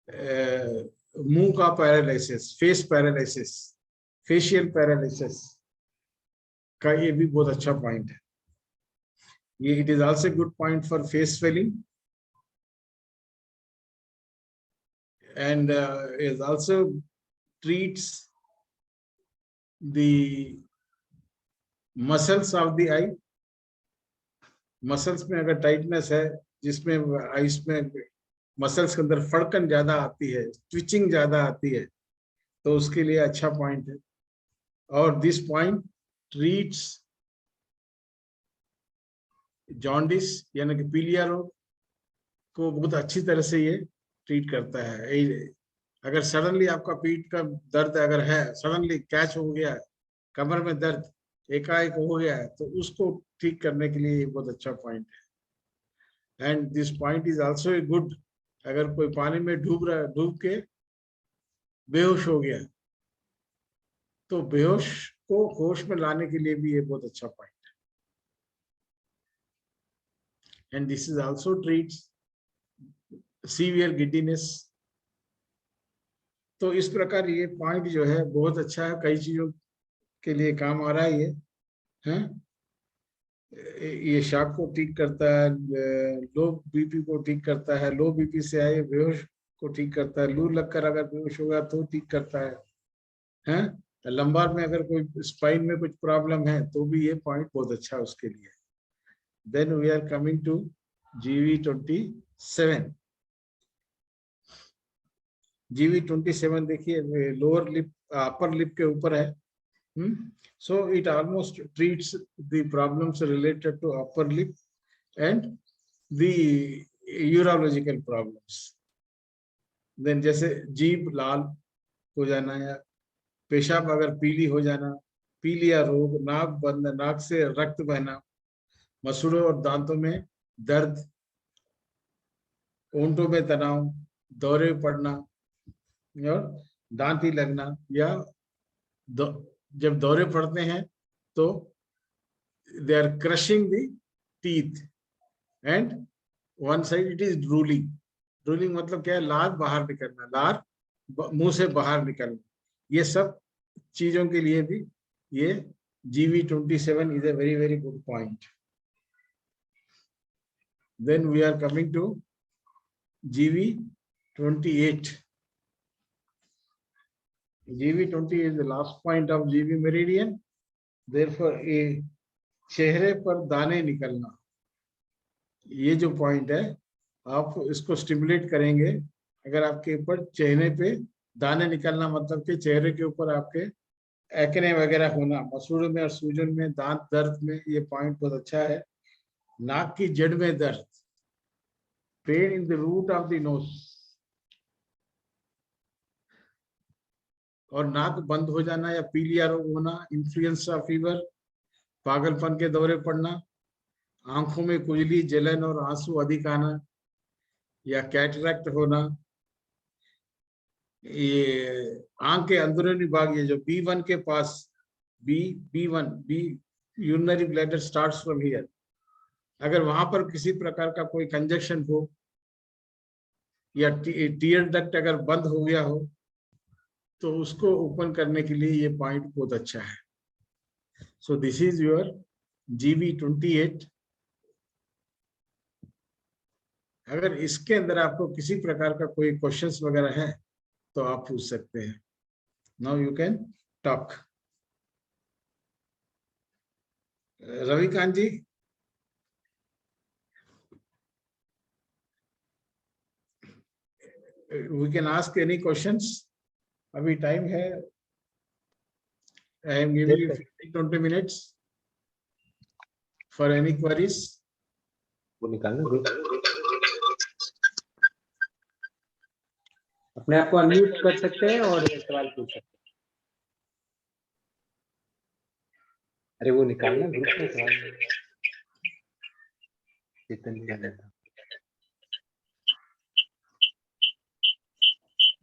मुंह का paralysis, face paralysis, facial paralysis का ये भी बहुत अच्छा पॉइंट है। ये it is also good point for face swelling, and it also treats the muscles of the eye. Muscles में अगर टाइटनेस है, जिसमें आईज में मसल्स के अंदर फड़कन ज्यादा आती है, ट्विचिंग ज्यादा आती है, तो उसके लिए अच्छा पॉइंट है। और दिस पॉइंट ट्रीट्स जॉन्डिस यानी कि पीलिया रोग को बहुत अच्छी तरह से ये ट्रीट करता है। अगर सडनली आपका पीठ का दर्द अगर है, सडनली कैच हो गया है, कमर में दर्द एकाएक हो गया है, तो उसको ठीक करने के लिए बहुत अच्छा पॉइंट है। And this point is also a good, अगर कोई पानी में डूब के बेहोश हो गया, तो बेहोश को होश में लाने के लिए भी ये बहुत अच्छा point and this is also treats severe giddiness. तो इस प्रकार ये पॉइंट जो है बहुत अच्छा है, कई चीजों के लिए काम आ रहा है ये, हैं? ये शॉक को ठीक करता है, लो बीपी को ठीक करता है, लो बीपी से आए बेहोश को ठीक करता है, लू लगकर अगर बेहोश होगा तो ठीक करता है, हैं? लंबार में अगर कोई स्पाइन में कुछ प्रॉब्लम है तो भी ये पॉइंट बहुत अच्छा है उसके लिए। Then we are coming to GV27। GV27 देखिए लोअर लिप अपर लिप के ऊपर है। So it almost treats the problems related to upper lip and the urological problems. Then जैसे जीभ लाल हो जाना या पेशाब अगर पीली हो जाना, पीलिया रोग, नाक बंद, नाक से रक्त बहना, मसूड़ों और दांतों में दर्द, ओंठों में तनाव, दौरे पड़ना और दांत ही लगना, या जब दौरे पड़ते हैं तो they are crushing the teeth and one side it is drooling. Drooling मतलब क्या है? लार बाहर निकलना, लार मुंह से बाहर निकलना। ये सब चीजों के लिए भी ये GV27 is a very very good point. Then we are coming to GV28. GV28 is the last point of GV meridian. Therefore, a चेहरे पर दाने निकलना, ये जो पॉइंट है आप इसको स्टिमुलेट करेंगे। अगर आपके ऊपर चेहरे पे दाने निकलना मतलब कि चेहरे के ऊपर आपके एक्ने वगैरह होना, मसूड़ों में और सूजन में, दांत दर्द में, ये पॉइंट बहुत अच्छा है। नाक की जड़ में दर्द, pain in the root of the nose, और नाक बंद हो जाना या पीलिया रोग होना, इन्फ्लुएंजा फीवर, पागलपन के दौरे पड़ना, आंखों में खुजली, जलन और आंसू अधिक आना, या कैटरैक्ट होना, ये आंख के अंदरूनी भाग, ये जो B1 के पास, B urinary bladder starts from here, अगर वहां पर किसी प्रकार का कोई कंजक्शन हो या टीयर डक्ट अगर बंद हो गया हो तो उसको ओपन करने के लिए ये पॉइंट बहुत अच्छा है। सो दिस इज योर GV28। अगर इसके अंदर आपको किसी प्रकार का कोई क्वेश्चंस वगैरह है तो आप पूछ सकते हैं। Now you can talk. Ravikant ji, we can ask any questions. अभी टाइम है, I am giving you 15-20 minutes for any queries. वो निकालना, अपने आप को अनम्यूट कर सकते हैं और सवाल पूछ सकते हैं। अरे वो निकालना ग्रुप में सवाल, चेतन निकाल था।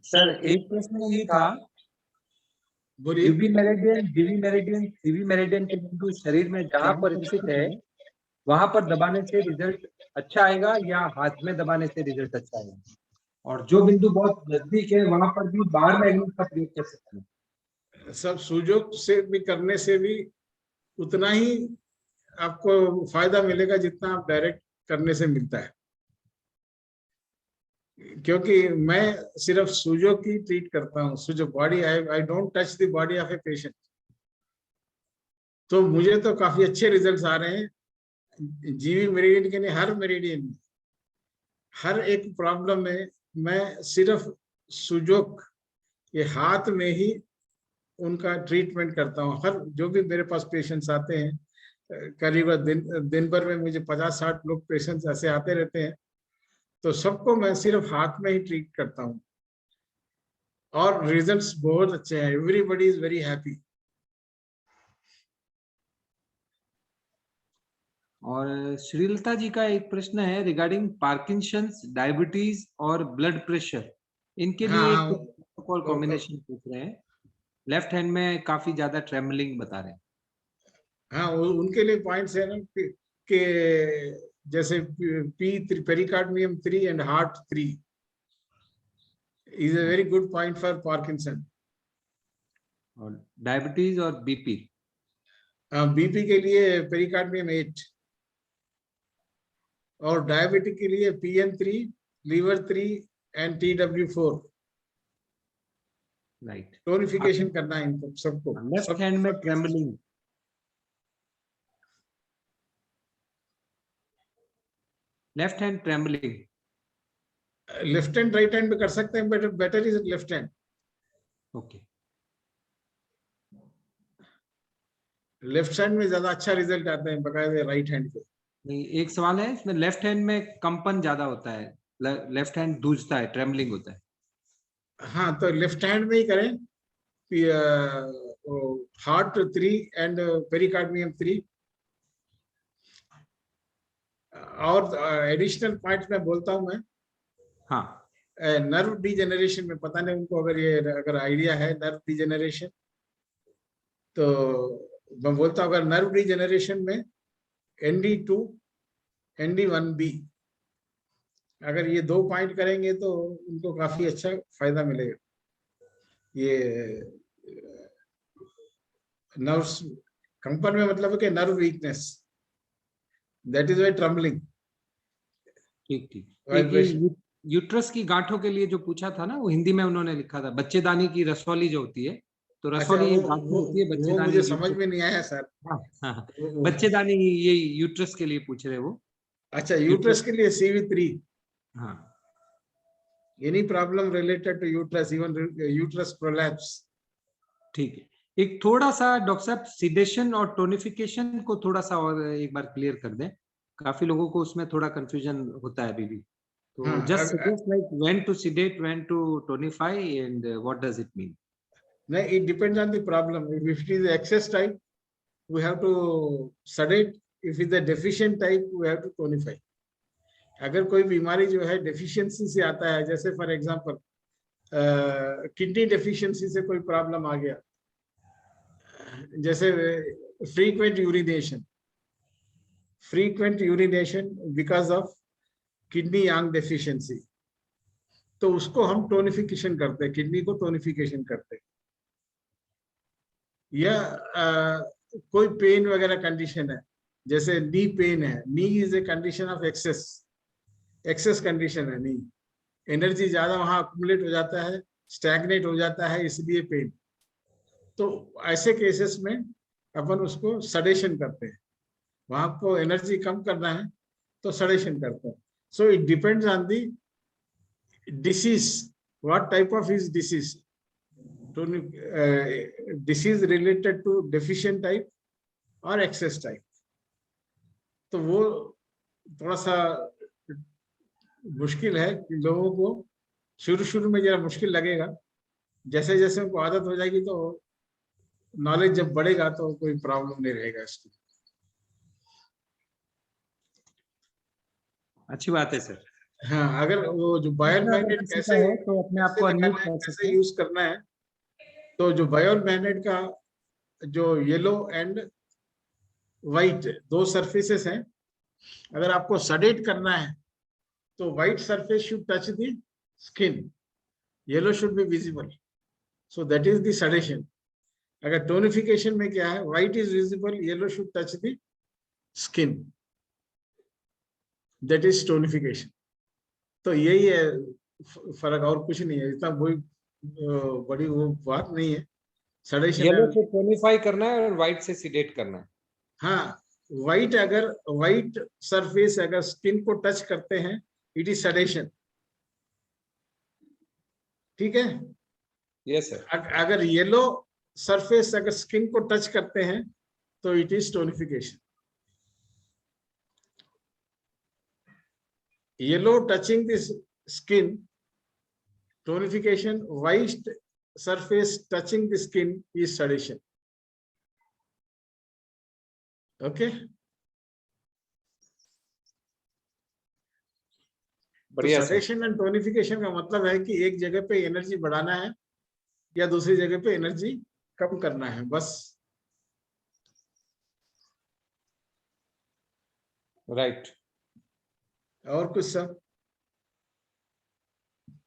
सर एक प्रश्न ये था, बोलिए। जीवी मेरिडियन के बिंदु शरीर में जहां पर स्थित है वहां पर दबाने से रिजल्ट अच्छा आएगा या हाथ में दबाने से रिजल्ट अच्छा आएगा? और जो बिंदु बहुत नजदीक है वहां पर भी बार मैग्नेट का प्रयोग कर सकते हैं? सब सुजोग से भी करने से भी उतना ही आपको फायदा मिलेगा जितना आप डायरेक्ट करने से मिलता है, क्योंकि मैं सिर्फ सुजोग की ट्रीट करता हूँ। Su Jok body, I don't touch the body of a patient. तो मुझे तो काफी अच्छे रिजल्ट्स आ रहे हैं जीवी मेरिडियन के, नहीं हर मेरिडियन में, हर एक प्रॉब्लम में मैं सिर्फ सुजोग ये हाथ में ही उनका ट्रीटमेंट करता हूँ। हर जो भी मेरे पास पेशेंट्स आते हैं, करीब दिन भर में मुझे 50-60 लोग पेशेंट्स ऐसे आते रहते हैं, तो सबको मैं सिर्फ हाथ में ही ट्रीट करता हूँ और रिजल्ट्स बहुत अच्छे हैं। Everybody is very happy. और श्रीलता जी का एक प्रश्न है रिगार्डिंग पार्किंसंस, डायबिटीज और ब्लड प्रेशर, इनके लिए हाँ, एक प्रोटोकॉल कॉम्बिनेशन पूछ रहे हैं। लेफ्ट हैंड में काफी ज्यादा ट्रेमलिंग बता रहे हैं। हाँ, उनके लिए पॉइंट्स है ना कि जैसे P3 pericardium 3 and heart 3 is a very good point for Parkinson. और डायबिटीज और बीपी, बीपी के लिए पेरिकार्डियम 8 और डायबिटिक के लिए PN3, liver 3 and TW4। Right. Tonification करना है इनको सबको। लेफ्ट हैंड में trembling, left hand trembling, left hand right hand में कर सकते हैं, but better is left hand. Okay. Left hand में ज्यादा अच्छा रिजल्ट आता है बकायदे राइट हैंड पे। नहीं, एक सवाल है इसमें, लेफ्ट हैंड में कंपन ज्यादा होता है, लेफ्ट हैंड धूजता है, ट्रेम्बलिंग होता है। हाँ, तो लेफ्ट हैंड में ही करें। Heart 3 and pericardium 3। और एडिशनल पॉइंट में बोलता हूं मैं। हाँ, नर्व डिजेनरेशन में पता नहीं उनको अगर आइडिया है नर्व डिजेनरेशन, तो मैं बोलता हूँ अगर नर्व डिजेनरेशन में ND2, ND1B अगर ये 2 पॉइंट करेंगे तो उनको काफी अच्छा फायदा मिलेगा। ये नर्व्स कंपन में मतलब है कि nerve weakness, that is why trembling. ठीक ठीक। एक ये यूट्रस की गांठों के लिए जो पूछा था ना, वो हिंदी में उन्होंने लिखा था, बच्चेदानी की रसौली जो होती है, तो रसौली ये गांठें होती है, वो बच्चेदानी मुझे समझ में नहीं आया सर। हाँ, बच्चेदानी ये यूट्रस के लिए पूछ रहे वो। अच्छा, यूट्रस के लिए CV3। हाँ, any problem related to uterus, even uterus prolapse. ठीक है। एक थोड़ा सा डॉक्टर साहब सिडेशन और टोनिफिकेशन को थोड़ा सा और एक बार क्लियर कर दें, काफी लोगों को उसमें थोड़ा कंफ्यूजन होता है अभी भी। तो हाँ, just suggest like when to sedate, when to tonify and what does it mean? no, it depends on the problem. If it is excess type, we have to sedate. If it is a deficient type, we have to tonify. अगर कोई बीमारी जो है deficiency से आता है, जैसे for example kidney deficiency से कोई प्रॉब्लम आ गया, जैसे frequent urination because of kidney Yang deficiency, तो उसको हम टोनिफिकेशन करते हैं, किडनी को टोनिफिकेशन करते हैं। या कोई पेन वगैरह कंडीशन है, जैसे नी पेन है, knee is a condition of excess condition है, नी एनर्जी ज्यादा वहां अक्यूमुलेट हो जाता है, स्टैग्नेट हो जाता है, इसलिए पेन। तो ऐसे केसेस में अपन उसको सडेशन करते हैं, वहां को एनर्जी कम करना है तो सडेशन करते हैं। So it depends on the disease, what type of is disease, disease related to deficient type और excess type। तो वो थोड़ा सा मुश्किल है कि लोगों को शुरू में जरा मुश्किल लगेगा, जैसे जैसे उनको आदत हो जाएगी तो नॉलेज जब बढ़ेगा तो कोई प्रॉब्लम नहीं रहेगा इसकी। अच्छी बात है सर। हाँ, अगर वो जो बायोल मैग्नेट कैसे है तो अपने आप को अनम्यूट कर सकते कैसे हैं। यूज करना है, तो जो बायोल मैग्नेट का जो येलो एंड व्हाइट 2 सरफेसेस हैं, अगर आपको सडेट करना है तो white surface should touch the skin, yellow should be visible, so that is the sedation. अगर टोनिफिकेशन में क्या है, white is visible, yellow should touch the skin, that is tonification. तो यही है फर्क, और कुछ नहीं है, इतना कोई बड़ी वो बात नहीं है। सडेशन येलो से टोनिफाई करना है और व्हाइट से सिडेट करना है। हाँ, व्हाइट सरफेस अगर स्किन को टच करते हैं, इट इज सडेशन, ठीक है। Yes sir. अगर येलो सरफेस अगर स्किन को टच करते हैं तो it is tonification. Yellow touching this skin, tonification, white surface touching the skin is sedation. Okay, बढ़िया सर। sedation एंड टोनिफिकेशन का मतलब है कि एक जगह पे एनर्जी बढ़ाना है या दूसरी जगह पे एनर्जी कम करना है, बस। राइट। और कुछ sir?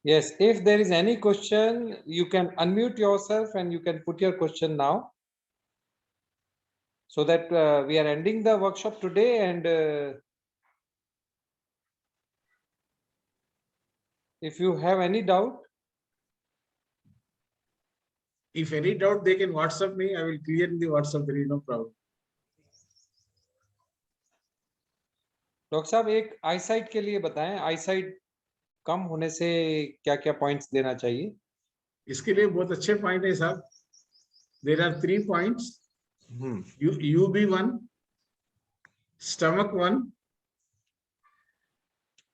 Yes, if there is any question, you can unmute yourself and you can put your question now. So that we are ending the workshop today, and if you have any doubt, If any doubt, they can WhatsApp me. I will clear in the WhatsApp. There is no problem. Doctor साहब एक आई site के लिए बताएं, आई site कम होने से क्या क्या points देना चाहिए? इसके लिए बहुत अच्छे पॉइंट है साहब. There are 3 points. UB1, stomach 1,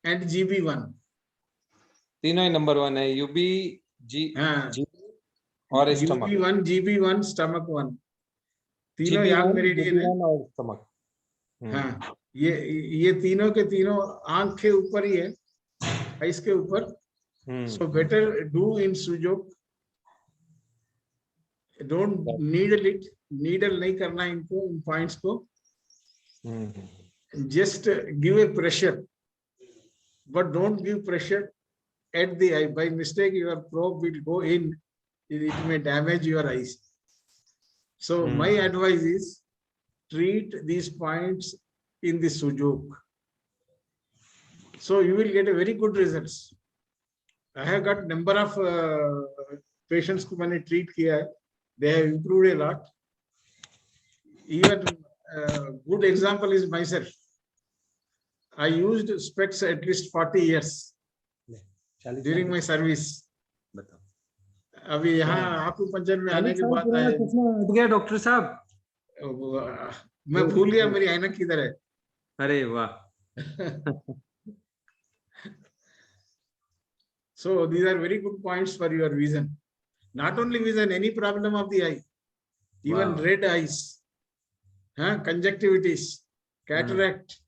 and GB1. तीनों ही नंबर 1 है, यूबी जी हाँ. जी और स्टमक. UB1, GB1, stomach 1. तीनों याद मेरिडियन है. और स्टमक. हाँ, ये तीनों के तीनों आंख के ऊपर ही है, आइस के ऊपर. So better do in Sujok. Don't needle it. Needle नहीं करना इनको, इन पॉइंट्स को. Just give a pressure, but don't give pressure at the eye. By mistake, your probe will go in. It may damage your eyes. So my advice is treat these points in the Sujok. So you will get a very good results. I have got number of patients को मैंने treat किया है. They have improved a lot. Even good example is myself. I used specs at least 40 years during my service. अभी यहाँ आकुपंचर में आने के बाद आए. गया डॉक्टर साहब, मैं भूल गया मेरी ऐनक किधर है. अरे वाह. So these are very good points for your vision. Not only vision, any problem of the eye, even Wow. red eyes, conjunctivitis, cataract,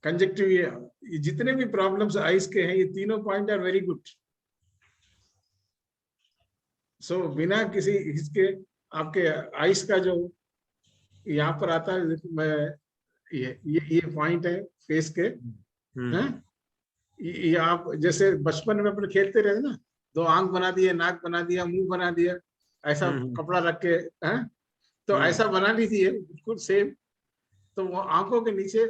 conjunctivia, जितने भी problems eyes के हैं, ये तीनों point are very good. So बिना किसी इसके आपके eyes का जो यहाँ पर आता है, मैं ये point है face के, हैं? ये आप जैसे बचपन में अपने खेलते रहे ना, 2 आंख बना दिए, नाक बना दिया, मुंह बना दिया, ऐसा कपड़ा रख के, हैं? तो ऐसा बना लीजिए बिल्कुल सेम. तो वो आंखों के नीचे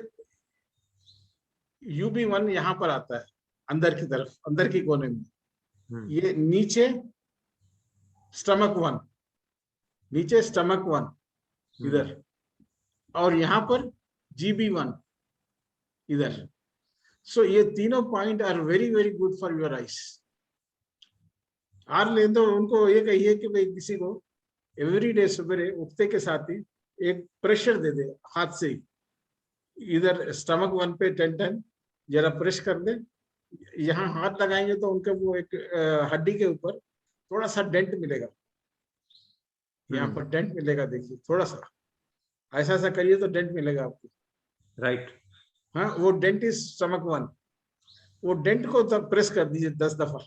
UB1 यहाँ पर आता है, अंदर की तरफ, अंदर की कोने में. ये नीचे स्टमक 1, नीचे स्टमक 1 इधर, और यहाँ पर GB1 इधर. So ये तीनों point are very very good for your eyes. और ले तो उनको ये कहिए कि भाई किसी को एवरीडे सवेरे उठते के साथ ही एक प्रेशर दे दे हाथ से, इधर स्टमक 1 पे 10 जरा प्रेस कर दे. यहाँ हाथ लगाएंगे तो उनके वो एक हड्डी के ऊपर थोड़ा सा डेंट मिलेगा, यहाँ पर डेंट मिलेगा. देखिए थोड़ा सा ऐसा करिए तो डेंट मिलेगा आपको. राइट. हाँ, वो डेंट इज स्टमक 1. वो डेंट को तब प्रेस कर दीजिए 10 दफा.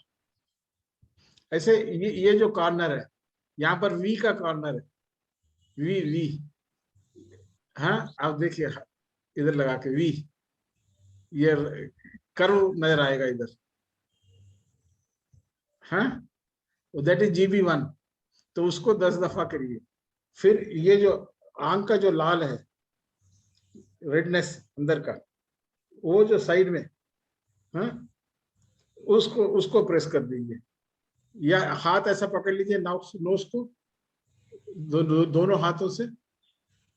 ऐसे ये जो कॉर्नर है, यहाँ पर वी का कॉर्नर है, वी. हाँ, आप देखिए इधर लगा के वी, ये कर्व नजर आएगा इधर. हाँ, दैट इज GB1. तो उसको 10 दफा करिए. फिर ये जो आंख का जो लाल है, रेडनेस अंदर का, वो जो साइड में, हाँ, उसको प्रेस कर दीजिए. या हाथ ऐसा पकड़ लीजिए नोज को, दोनों हाथों से,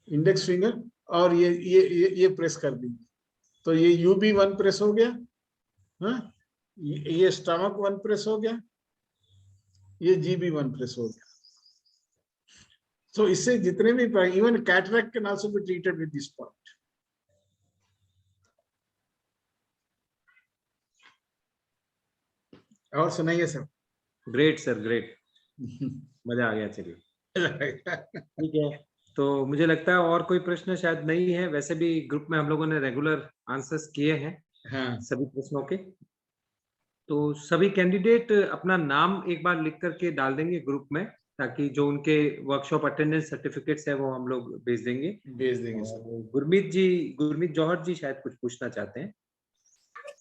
इंडेक्स फिंगर, और ये प्रेस कर दीजिए. तो ये UB1 प्रेस हो गया. हाँ, ये स्टमक 1 प्रेस हो गया, ये GB1 प्रेस हो गया. तो इससे जितने भी, even cataract can also be treated with this point. और सुनाइए सर. Great sir, great. मजा आ गया. चलिए ठीक है. तो मुझे लगता है और कोई प्रश्न शायद नहीं है. वैसे भी ग्रुप में हम लोगों ने रेगुलर आंसर्स किए हैं हाँ. सभी प्रश्नों के. तो सभी कैंडिडेट अपना नाम एक बार लिख करके डाल देंगे ग्रुप में, ताकि जो उनके वर्कशॉप अटेंडेंस सर्टिफिकेट्स है वो हम लोग भेज देंगे सर. गुरमीत जौहर जी शायद कुछ पूछना चाहते हैं.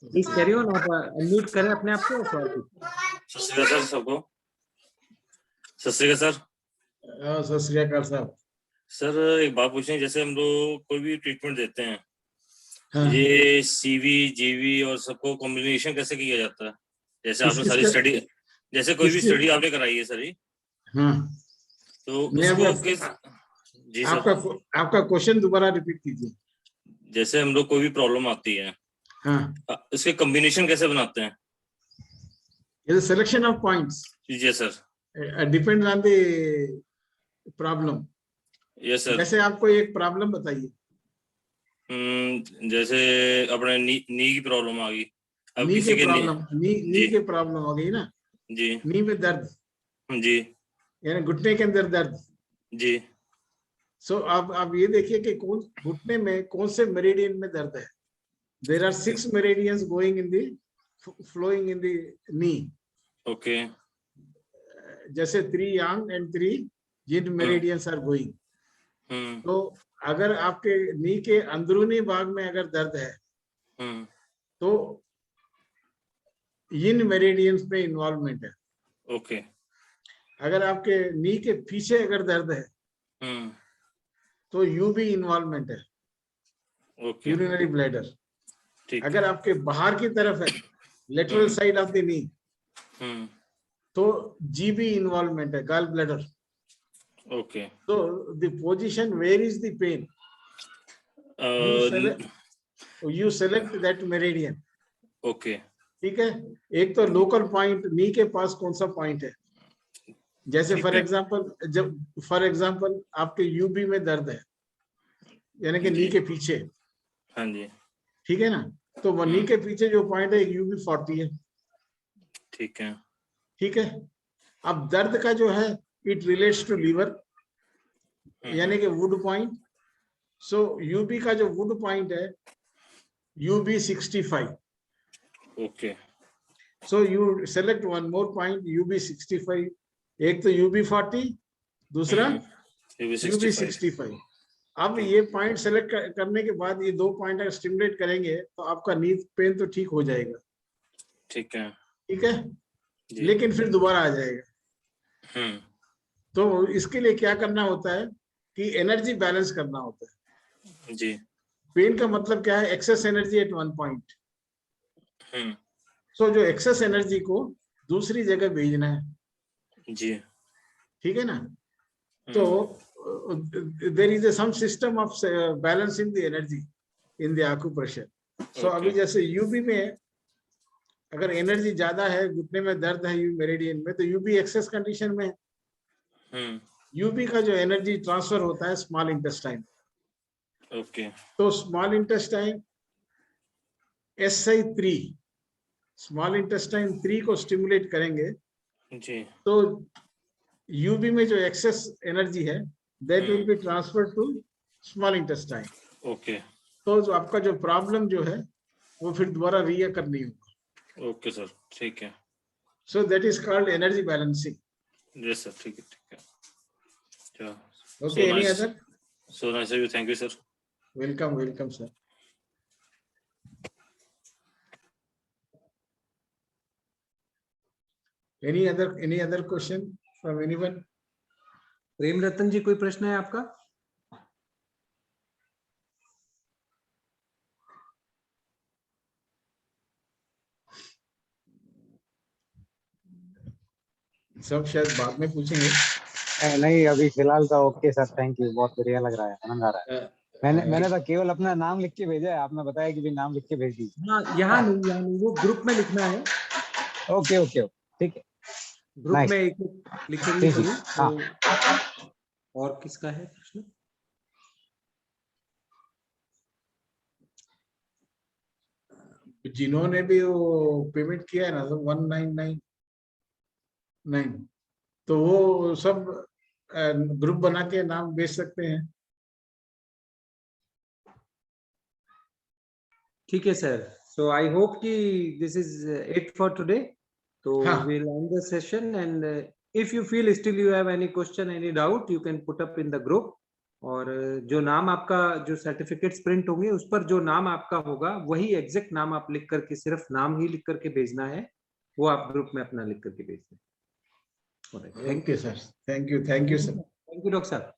Please carry on. आप अनम्यूट करें अपने आप को और सवाल पूछें। सत श्री अकाल सर सबको। सत श्री अकाल सर। सत श्री अकाल साहब। सर एक बात पूछनी, जैसे हम लोग कोई भी ट्रीटमेंट देते हैं, हाँ। ये सीवी जीवी और सबको कॉम्बिनेशन कैसे किया जाता है? जैसे आपने सारी किसका- स्टडी, जैसे कोई भी किसकी- स्टडी आपने कराई है सारी, हाँ, तो मैं उसको अभी- किस, जी सर, आपका क्वेश्चन दोबारा रिपीट कीजिए। जैसे हम लोग कोई भी प्रॉब्लम आती है, हाँ, उसके कॉम्बिनेशन कैसे बनाते हैं? ये सिलेक्शन ऑफ पॉइंट्स जी sir. Depend on the problem. Yes sir. जैसे आपको एक प्रॉब्लम बताइए। जैसे अपने नी की प्रॉब्लम आ गई, अब नी किसी के के प्रॉब्लम, नी जी। के प्रॉब्लम हो गई ना, जी नी में दर्द, जी यानी घुटने के अंदर दर्द। जी सो आप ये देखिए कि कौन घुटने में कौन से मेरिडियन में दर्द है। There are 6 meridians going in the flowing in the knee. Okay. जैसे 3 yang and 3 yin meridians are going। तो अगर आपके नी के अंदरूनी भाग में अगर दर्द है तो yin मेरिडियंस में इन्वॉल्वमेंट है। ओके। अगर आपके नी के पीछे अगर दर्द है तो यूबी इन्वॉल्वमेंट है, ओके। Urinary bladder. ठीक। अगर आपके बाहर की तरफ है, lateral side of the knee, तो जीबी इन्वॉल्वमेंट है, गॉल ब्लैडर। ओके। तो the position where is the pain, you select that meridian. Okay. ठीक है। एक तो लोकल पॉइंट नी के पास कौन सा पॉइंट है, जैसे ठीक फॉर है। एग्जांपल आपके यूबी में दर्द है, यानी कि नी जी। के पीछे। हाँ जी। ठीक है ना, तो वो नी के पीछे जो पॉइंट है यूबी 40 है। ठीक है। ठीक है। अब दर्द का जो है इट रिलेट्स टू लीवर, यानी कि वुड पॉइंट। सो यूबी का जो वुड पॉइंट है UB 65। Okay. So you select one more point UB 65। एक तो यूबी 40, दूसरा यूबी 65। अब ये पॉइंट सेलेक्ट करने के बाद ये 2 पॉइंट अगर स्टिमुलेट करेंगे तो आपका नी पेन तो ठीक हो जाएगा। ठीक है। ठीक है, जी। लेकिन फिर दोबारा आ जाएगा। तो इसके लिए क्या करना होता है कि एनर्जी बैलेंस करना होता है। जी। पेन का मतलब क्या है, excess energy at one point. So जो एक्सेस एनर्जी को दूसरी जगह भेजना है। जी। ठीक है ना, तो there is some system of balancing the energy in the acupressure. So अभी जैसे यूबी में अगर एनर्जी ज्यादा है, घुटने में दर्द है यू मेरिडियन में, तो यूबी एक्सेस कंडीशन में है। यूबी का जो एनर्जी ट्रांसफर होता है स्मॉल इंटेस्टाइन। ओके। तो small intestine SI3, small intestine 3 को स्टिमुलेट करेंगे जी। तो यूबी में जो एक्सेस एनर्जी है that will be transferred to small intestine. Okay. तो जो आपका जो प्रॉब्लम जो है वो फिर दोबारा रीअकर नहीं होगा। ओके सर, ठीक है। So that is called energy balancing. Yes sir, ठीक है, ठीक है। Okay, any other? So nice of you, thank you sir. Welcome, welcome sir. Any other question from anyone? Prem Ratan जी, कोई प्रश्न है आपका? सब शायद बाद में पूछेंगे। नहीं, अभी फिलहाल तो ओके सर, थैंक यू, बहुत बढ़िया लग रहा है, आनंद आ रहा है। मैंने तो केवल अपना नाम लिख के भेजा है, आपने बताया कि भी नाम लिख के भेज दीजिए। हाँ, यहाँ नहीं, वो ग्रुप में लिखना है। ओके ओके, ठीक है, ग्रुप में एक लिखेंगे जी, सभी। हाँ। तो और किसका है प्रश्न? जिन्होंने भी वो पेमेंट किया है ना, तो 1999, तो वो सब ग्रुप बना के नाम भेज सकते हैं। ठीक है सर। सो आई होप कि this is it for today. तो हाँ। we'll end the session, and if you feel still you have any question, any doubt, you can put up in the group, और जो नाम आपका, जो certificates print होंगे उस पर जो नाम आपका होगा वही एग्जैक्ट नाम आप लिख करके, सिर्फ नाम ही लिख करके भेजना है, वो आप ग्रुप में अपना लिख करके भेजना है। Thank you sir, thank you sir. Thank you doctor साहब।